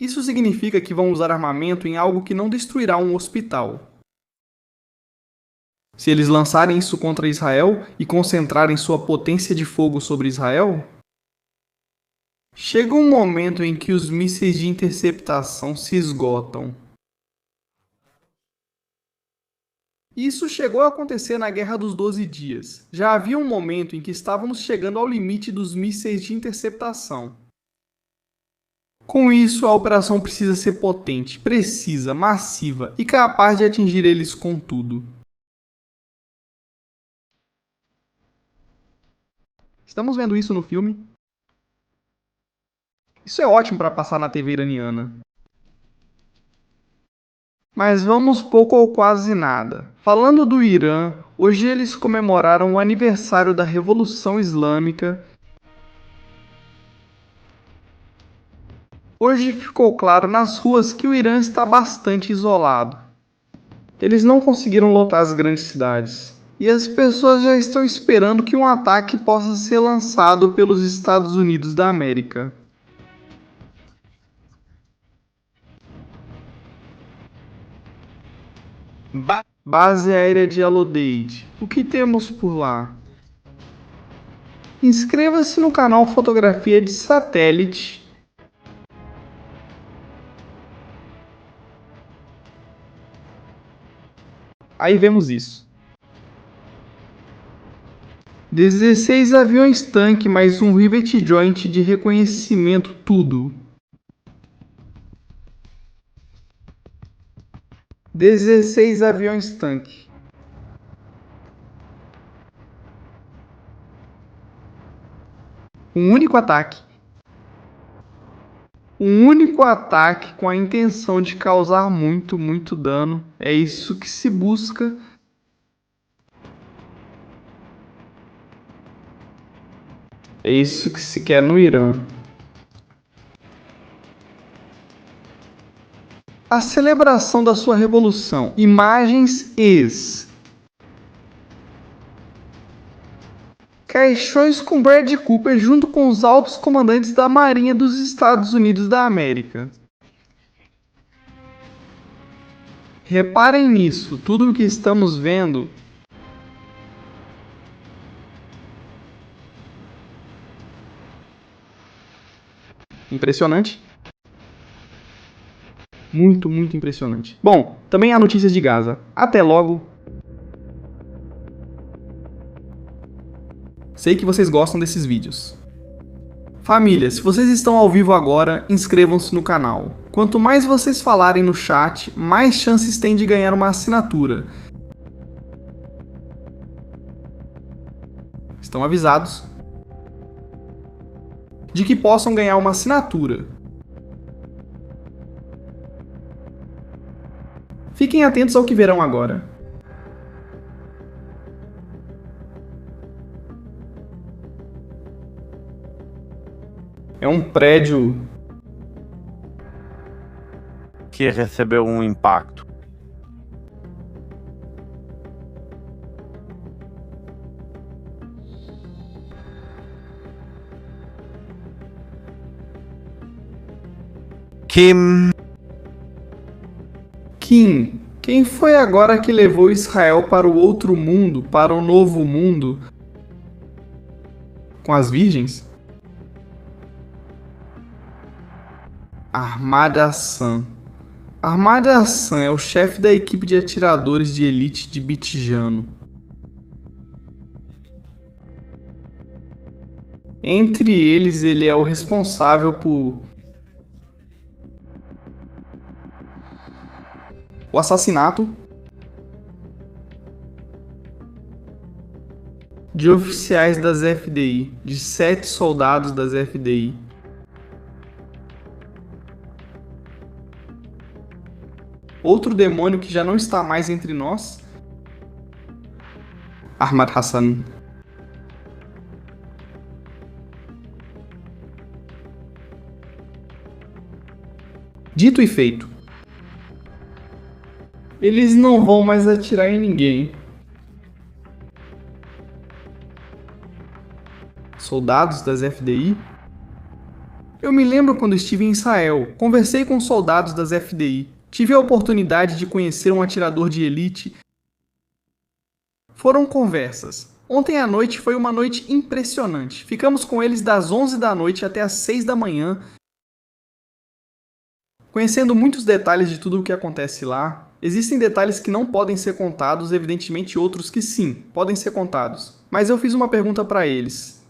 Isso significa que vão usar armamento em algo que não destruirá um hospital. Se eles lançarem isso contra Israel e concentrarem sua potência de fogo sobre Israel, chega um momento em que os mísseis de interceptação se esgotam. Isso chegou a acontecer na Guerra dos 12 Dias. Já havia um momento em que estávamos chegando ao limite dos mísseis de interceptação. Com isso, a operação precisa ser potente, precisa, massiva e capaz de atingir eles com tudo. Estamos vendo isso no filme? Isso é ótimo para passar na TV iraniana. Mas vamos pouco ou quase nada. Falando do Irã, hoje eles comemoraram o aniversário da Revolução Islâmica. Hoje ficou claro nas ruas que o Irã está bastante isolado. Eles não conseguiram lotar as grandes cidades. E as pessoas já estão esperando que um ataque possa ser lançado pelos Estados Unidos da América. Base aérea de Al-Udeid. O que temos por lá? Inscreva-se no canal Fotografia de Satélite. Aí vemos isso. 16 aviões tanque mais um rivet joint de reconhecimento, tudo. 16 aviões tanque. Um único ataque. Um único ataque com a intenção de causar muito dano. É isso que se busca. É isso que se quer no Irã. A celebração da sua revolução. Imagens caixões com Brad Cooper junto com os altos comandantes da Marinha dos Estados Unidos da América. Reparem nisso, tudo o que estamos vendo impressionante. Muito impressionante. Bom, também há notícias de Gaza. Até logo. Sei que vocês gostam desses vídeos. Família, se vocês estão ao vivo agora, inscrevam-se no canal. Quanto mais vocês falarem no chat, mais chances tem de ganhar uma assinatura. Estão avisados de que possam ganhar uma assinatura. Fiquem atentos ao que verão agora. É um prédio que recebeu um impacto. Kim, Quem foi agora que levou Israel para o outro mundo, para o novo mundo, com as virgens? Ahmad Hassan. Ahmad Hassan é o chefe da equipe de atiradores de elite de Bitjano. Entre eles, ele é o responsável por o assassinato de oficiais das FDI, de 7 soldados das FDI. Outro demônio que já não está mais entre nós, Ahmad Hassan. Dito e feito. Eles não vão mais atirar em ninguém. Soldados das FDI? Eu me lembro quando estive em Israel, conversei com soldados das FDI, tive a oportunidade de conhecer um atirador de elite. Foram conversas. Ontem à noite foi uma noite impressionante. Ficamos com eles das 11 da noite até as 6 da manhã, conhecendo muitos detalhes de tudo o que acontece lá. Existem detalhes que não podem ser contados, evidentemente outros que sim, podem ser contados. Mas eu fiz uma pergunta para eles.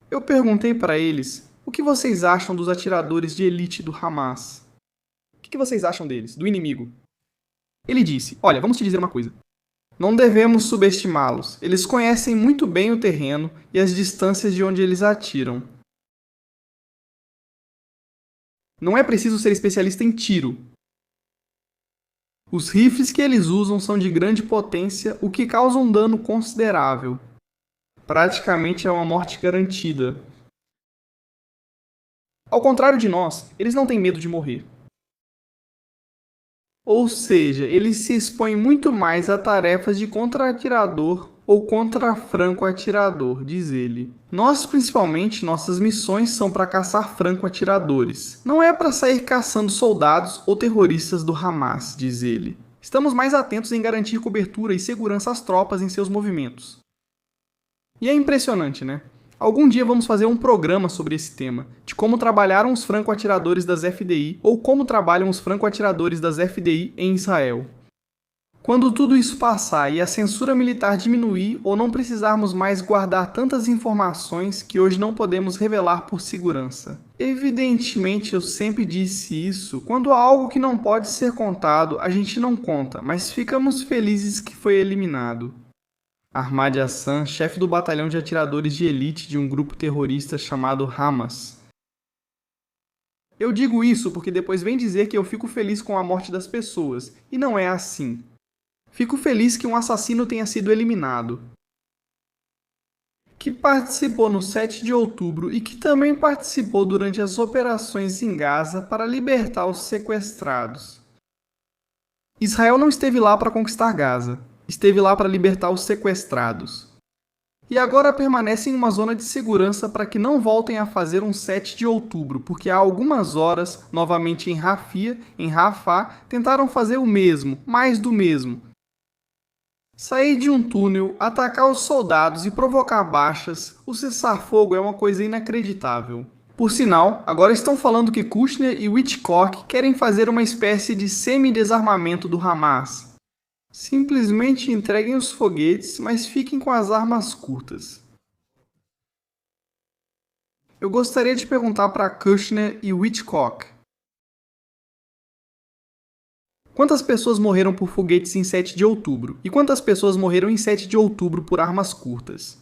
Eu perguntei para eles, o que vocês acham dos atiradores de elite do Hamas? O que vocês acham deles, do inimigo? Ele disse, olha, vamos te dizer uma coisa. Não devemos subestimá-los. Eles conhecem muito bem o terreno e as distâncias de onde eles atiram. Não é preciso ser especialista em tiro. Os rifles que eles usam são de grande potência, o que causa um dano considerável. Praticamente é uma morte garantida. Ao contrário de nós, eles não têm medo de morrer. Ou seja, eles se expõem muito mais a tarefas de contra-atirador ou contra-franco-atirador, diz ele. Nós, principalmente, nossas missões são para caçar franco-atiradores. Não é para sair caçando soldados ou terroristas do Hamas, diz ele. Estamos mais atentos em garantir cobertura e segurança às tropas em seus movimentos. E é impressionante, né? Algum dia vamos fazer um programa sobre esse tema, de como trabalharam os franco-atiradores das FDI ou como trabalham os franco-atiradores das FDI em Israel. Quando tudo isso passar e a censura militar diminuir ou não precisarmos mais guardar tantas informações que hoje não podemos revelar por segurança. Evidentemente, eu sempre disse isso, quando há algo que não pode ser contado, a gente não conta, mas ficamos felizes que foi eliminado. Ahmad Hassan, chefe do batalhão de atiradores de elite de um grupo terrorista chamado Hamas. Eu digo isso porque depois vem dizer que eu fico feliz com a morte das pessoas, e não é assim. Fico feliz que um assassino tenha sido eliminado, que participou no 7 de outubro e que também participou durante as operações em Gaza para libertar os sequestrados. Israel não esteve lá para conquistar Gaza. Esteve lá para libertar os sequestrados. E agora permanece em uma zona de segurança para que não voltem a fazer um 7 de outubro, porque há algumas horas, novamente em Rafia, em Rafah, tentaram fazer o mesmo, mais do mesmo. Sair de um túnel, atacar os soldados e provocar baixas, o cessar-fogo é uma coisa inacreditável. Por sinal, agora estão falando que Kushner e Wittkopf querem fazer uma espécie de semi-desarmamento do Hamas. Simplesmente entreguem os foguetes, mas fiquem com as armas curtas. Eu gostaria de perguntar para Kushner e Wittkopf. Quantas pessoas morreram por foguetes em 7 de outubro? E quantas pessoas morreram em 7 de outubro por armas curtas?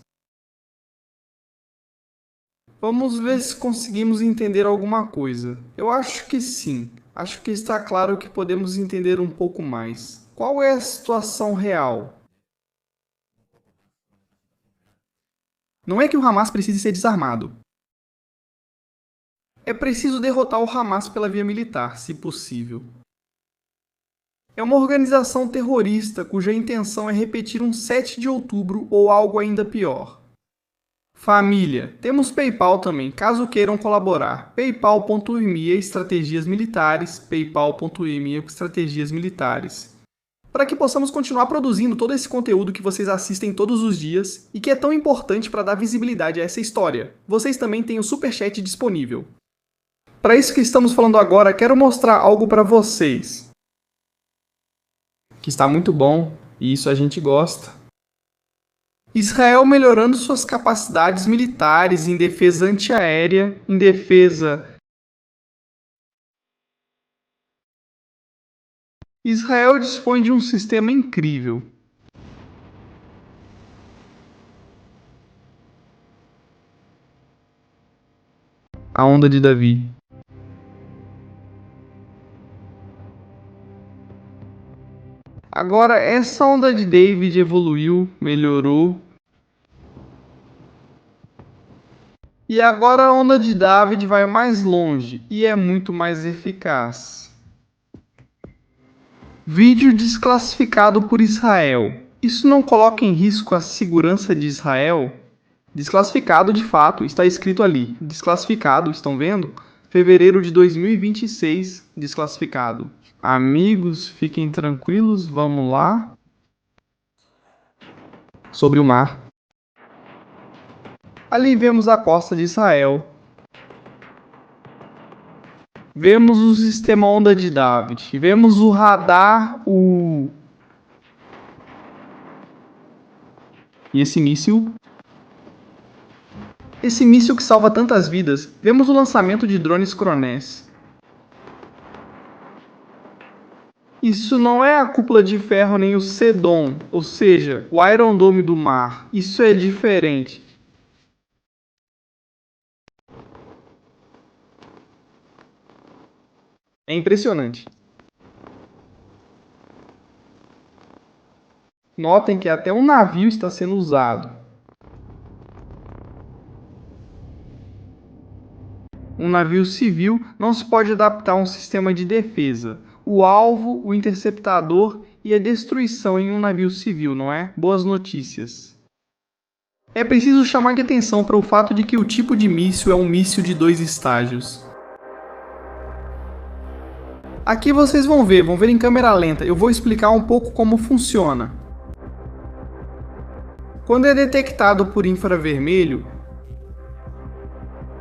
Vamos ver se conseguimos entender alguma coisa. Eu acho que sim. Acho que está claro que podemos entender um pouco mais. Qual é a situação real? Não é que o Hamas precise ser desarmado. É preciso derrotar o Hamas pela via militar, se possível. É uma organização terrorista cuja intenção é repetir um 7 de outubro ou algo ainda pior. Família. Temos PayPal também, caso queiram colaborar. paypal.me estratégias militares, paypal.me estratégias militares. Para que possamos continuar produzindo todo esse conteúdo que vocês assistem todos os dias e que é tão importante para dar visibilidade a essa história. Vocês também têm o Superchat disponível. Para isso que estamos falando agora, quero mostrar algo para vocês. Que está muito bom, e isso a gente gosta. Israel melhorando suas capacidades militares em defesa antiaérea, em defesa... Israel dispõe de um sistema incrível. A onda de Davi. Agora, essa onda de David evoluiu, melhorou. E agora a onda de David vai mais longe e é muito mais eficaz. Vídeo desclassificado por Israel. Isso não coloca em risco a segurança de Israel? Desclassificado de fato, está escrito ali. Desclassificado, estão vendo? Fevereiro de 2026, desclassificado. Amigos, fiquem tranquilos, vamos lá. Sobre o mar. Ali vemos a costa de Israel. Vemos o sistema onda de David. Vemos o radar, E esse míssil? Esse míssil que salva tantas vidas. Vemos o lançamento de drones Cronés. Isso não é a cúpula de ferro nem o Sedon, ou seja, o Iron Dome do mar. Isso é diferente. É impressionante. Notem que até um navio está sendo usado. Um navio civil não se pode adaptar a um sistema de defesa. O alvo, o interceptador e a destruição em um navio civil, não é? Boas notícias. É preciso chamar de atenção para o fato de que o tipo de míssil é um míssil de 2 estágios. Aqui vocês vão ver em câmera lenta. Eu vou explicar um pouco como funciona. Quando é detectado por infravermelho,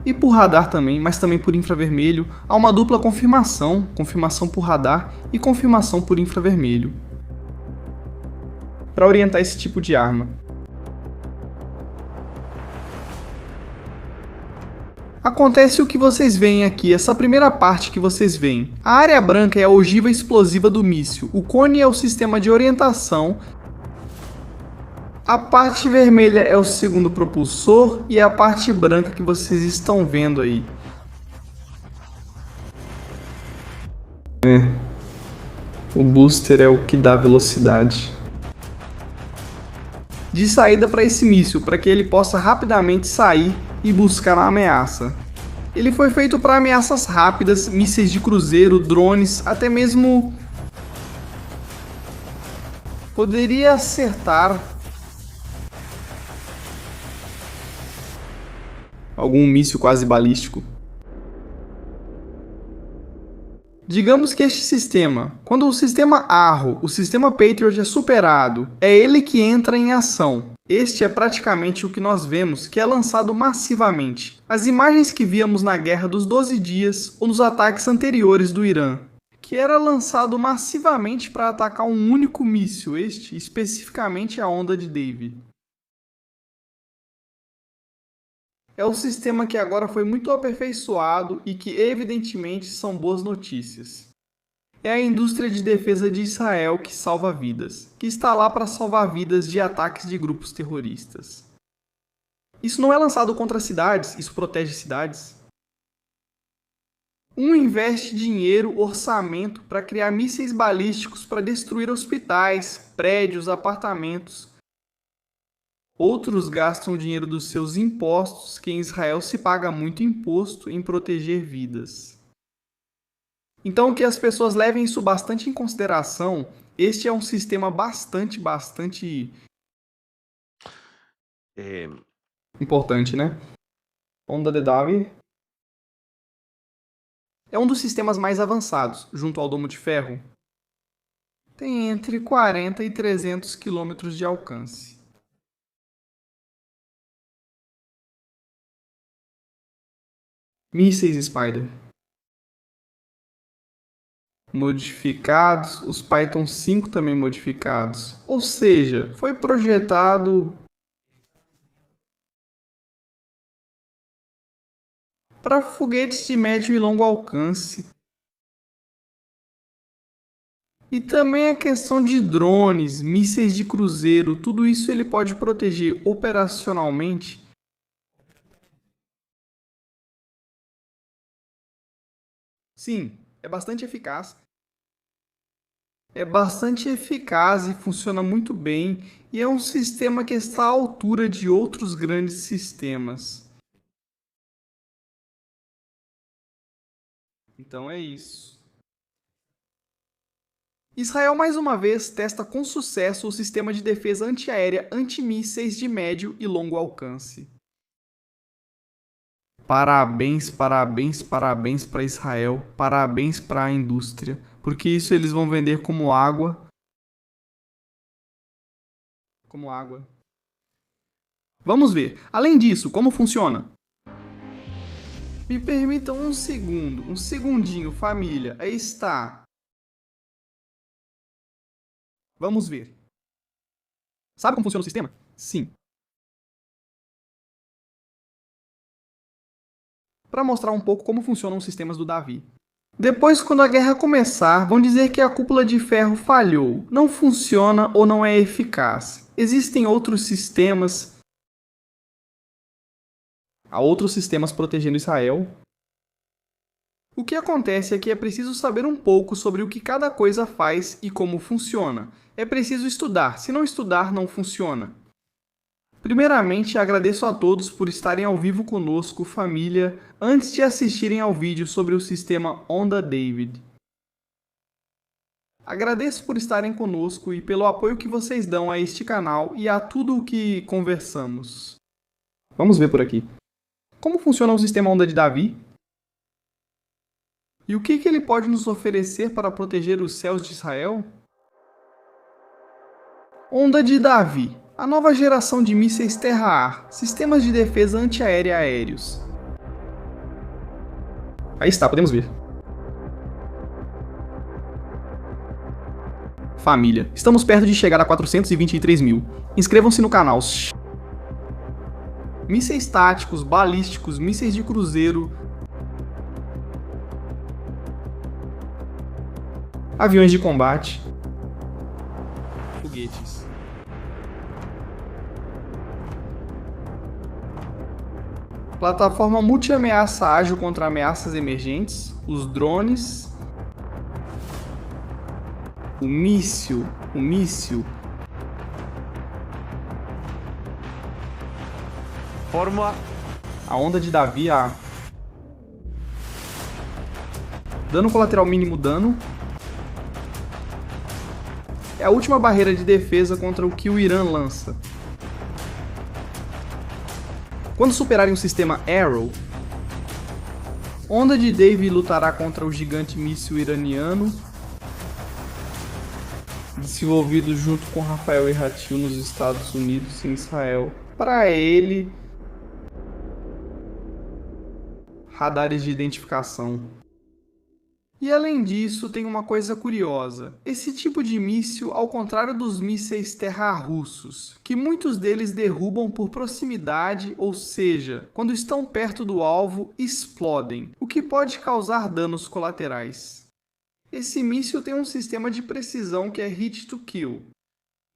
e por radar também, mas também por infravermelho, há uma dupla confirmação, confirmação por radar e confirmação por infravermelho, para orientar esse tipo de arma. Acontece o que vocês veem aqui, essa primeira parte que vocês veem. A área branca é a ogiva explosiva do míssil, o cone é o sistema de orientação, a parte vermelha é o segundo propulsor e a parte branca que vocês estão vendo aí. O booster é o que dá velocidade de saída para esse míssil, para que ele possa rapidamente sair e buscar a ameaça. Ele foi feito para ameaças rápidas, mísseis de cruzeiro, drones, até mesmo poderia acertar algum míssil quase balístico. Digamos que este sistema, quando o sistema Arrow, o sistema Patriot é superado, é ele que entra em ação. Este é praticamente o que nós vemos, que é lançado massivamente. As imagens que víamos na Guerra dos 12 Dias ou nos ataques anteriores do Irã, que era lançado massivamente para atacar um único míssil, este especificamente a onda de David. É um sistema que agora foi muito aperfeiçoado e que evidentemente são boas notícias. É a indústria de defesa de Israel que salva vidas, que está lá para salvar vidas de ataques de grupos terroristas. Isso não é lançado contra cidades, isso protege cidades. Um investe dinheiro, orçamento para criar mísseis balísticos para destruir hospitais, prédios, apartamentos. Outros gastam o dinheiro dos seus impostos, que em Israel se paga muito imposto em proteger vidas. Então que as pessoas levem isso bastante em consideração. Este é um sistema bastante Importante, né? Onda de Davi é um dos sistemas mais avançados, junto ao Domo de Ferro. Tem entre 40 e 300 quilômetros de alcance. Mísseis Spider. Modificados, os Python 5 também modificados. Ou seja, foi projetado para foguetes de médio e longo alcance. E também a questão de drones, mísseis de cruzeiro, tudo isso ele pode proteger operacionalmente. Sim, é bastante eficaz. É bastante eficaz e funciona muito bem, e é um sistema que está à altura de outros grandes sistemas. Então é isso. Israel mais uma vez testa com sucesso o sistema de defesa antiaérea antimísseis de médio e longo alcance. Parabéns, parabéns, parabéns para Israel, parabéns para a indústria, porque isso eles vão vender como água. Como água. Vamos ver. Além disso, como funciona? Me permitam um segundo, um segundinho, família. Aí está. Vamos ver. Sabe como funciona o sistema? Sim. Para mostrar um pouco como funcionam os sistemas do Davi. Depois, quando a guerra começar, vão dizer que a cúpula de ferro falhou, não funciona ou não é eficaz. Existem outros sistemas. Há outros sistemas protegendo Israel. O que acontece é que é preciso saber um pouco sobre o que cada coisa faz e como funciona. É preciso estudar, se não estudar, não funciona. Primeiramente, agradeço a todos por estarem ao vivo conosco, família, antes de assistirem ao vídeo sobre o sistema Onda David. Agradeço por estarem conosco e pelo apoio que vocês dão a este canal e a tudo o que conversamos. Vamos ver por aqui. Como funciona o sistema Onda de Davi? E o que ele pode nos oferecer para proteger os céus de Israel? Onda de Davi, a nova geração de mísseis terra-ar, sistemas de defesa antiaérea aéreos. Aí está, podemos ver. Família, estamos perto de chegar a 423 mil. Inscrevam-se no canal. Mísseis táticos, balísticos, mísseis de cruzeiro, aviões de combate, foguetes. Plataforma multi-ameaça ágil contra ameaças emergentes, os drones, o míssil, Fórmula. a onda de Davi, dano colateral mínimo dano, é a última barreira de defesa contra o que o Irã lança. Quando superarem o sistema Arrow, Onda de Davi lutará contra o gigante míssil iraniano, desenvolvido junto com Rafael Erratil nos Estados Unidos e em Israel. Para ele, radares de identificação. E além disso, tem uma coisa curiosa. Esse tipo de míssil, ao contrário dos mísseis terra russos, que muitos deles derrubam por proximidade, ou seja, quando estão perto do alvo, explodem, o que pode causar danos colaterais. Esse míssil tem um sistema de precisão que é hit to kill.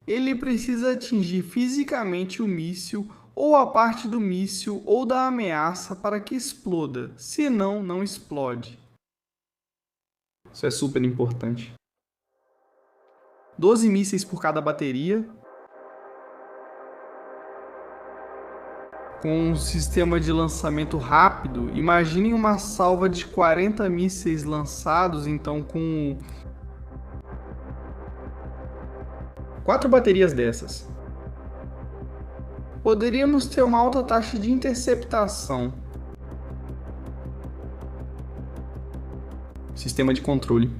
Ele precisa atingir fisicamente o míssil ou a parte do míssil ou da ameaça para que exploda, senão não explode. Isso é super importante. 12 mísseis por cada bateria. Com um sistema de lançamento rápido, imaginem uma salva de 40 mísseis lançados, então com 4 baterias dessas. Poderíamos ter uma alta taxa de interceptação. Sistema de controle.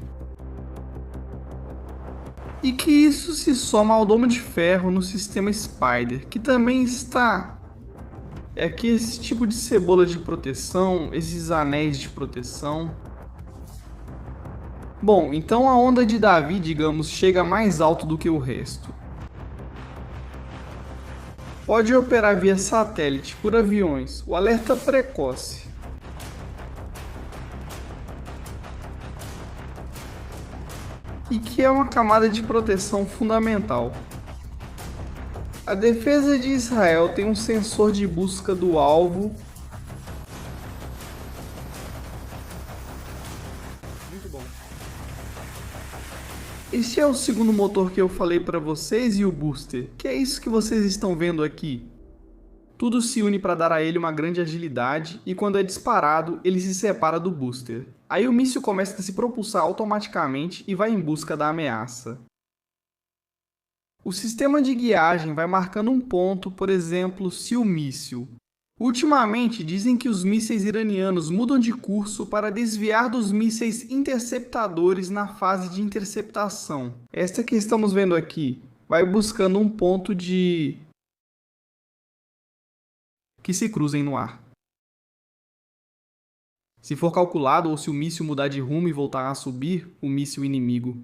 E que isso se soma ao domo de ferro no sistema Spider, que também está... É aqui esse tipo de cebola de proteção, esses anéis de proteção. Bom, então a onda de Davi, digamos, chega mais alto do que o resto. Pode operar via satélite, por aviões, o alerta precoce. E que é uma camada de proteção fundamental. A defesa de Israel tem um sensor de busca do alvo. Muito bom. Esse é o segundo motor que eu falei para vocês e o booster, que é isso que vocês estão vendo aqui. Tudo se une para dar a ele uma grande agilidade e quando é disparado, ele se separa do booster. Aí o míssil começa a se propulsar automaticamente e vai em busca da ameaça. O sistema de guiagem vai marcando um ponto, por exemplo, se o míssil. Ultimamente dizem que os mísseis iranianos mudam de curso para desviar dos mísseis interceptadores na fase de interceptação. Esta que estamos vendo aqui vai buscando um ponto de... que se cruzem no ar. Se for calculado ou se o míssil mudar de rumo e voltar a subir, o míssil inimigo.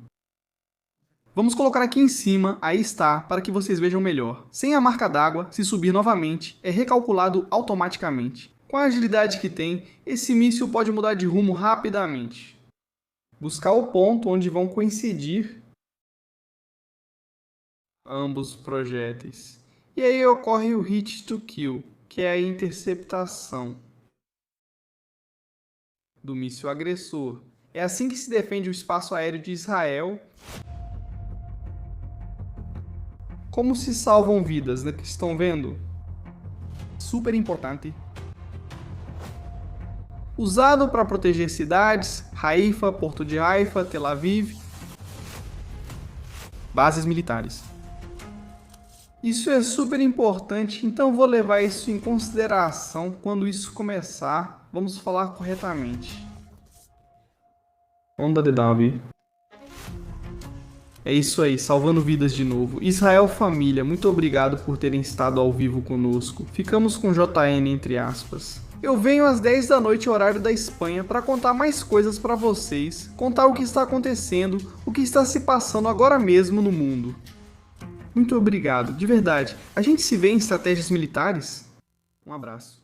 Vamos colocar aqui em cima, aí está, para que vocês vejam melhor. Sem a marca d'água, se subir novamente, é recalculado automaticamente. Com a agilidade que tem, esse míssil pode mudar de rumo rapidamente. Buscar o ponto onde vão coincidir ambos projéteis. E aí ocorre o hit to kill, que é a interceptação do míssil agressor. É assim que se defende o espaço aéreo de Israel. Como se salvam vidas, né? Que estão vendo? Super importante. Usado para proteger cidades, Haifa, Porto de Haifa, Tel Aviv, bases militares. Isso é super importante, então vou levar isso em consideração quando isso começar. Vamos falar corretamente. Onda de Davi. É isso aí, salvando vidas de novo. Israel família, muito obrigado por terem estado ao vivo conosco. Ficamos com JN entre aspas. Eu venho às 10 da noite horário da Espanha para contar mais coisas para vocês, contar o que está acontecendo, o que está se passando agora mesmo no mundo. Muito obrigado, de verdade. A gente se vê em estratégias militares? Um abraço.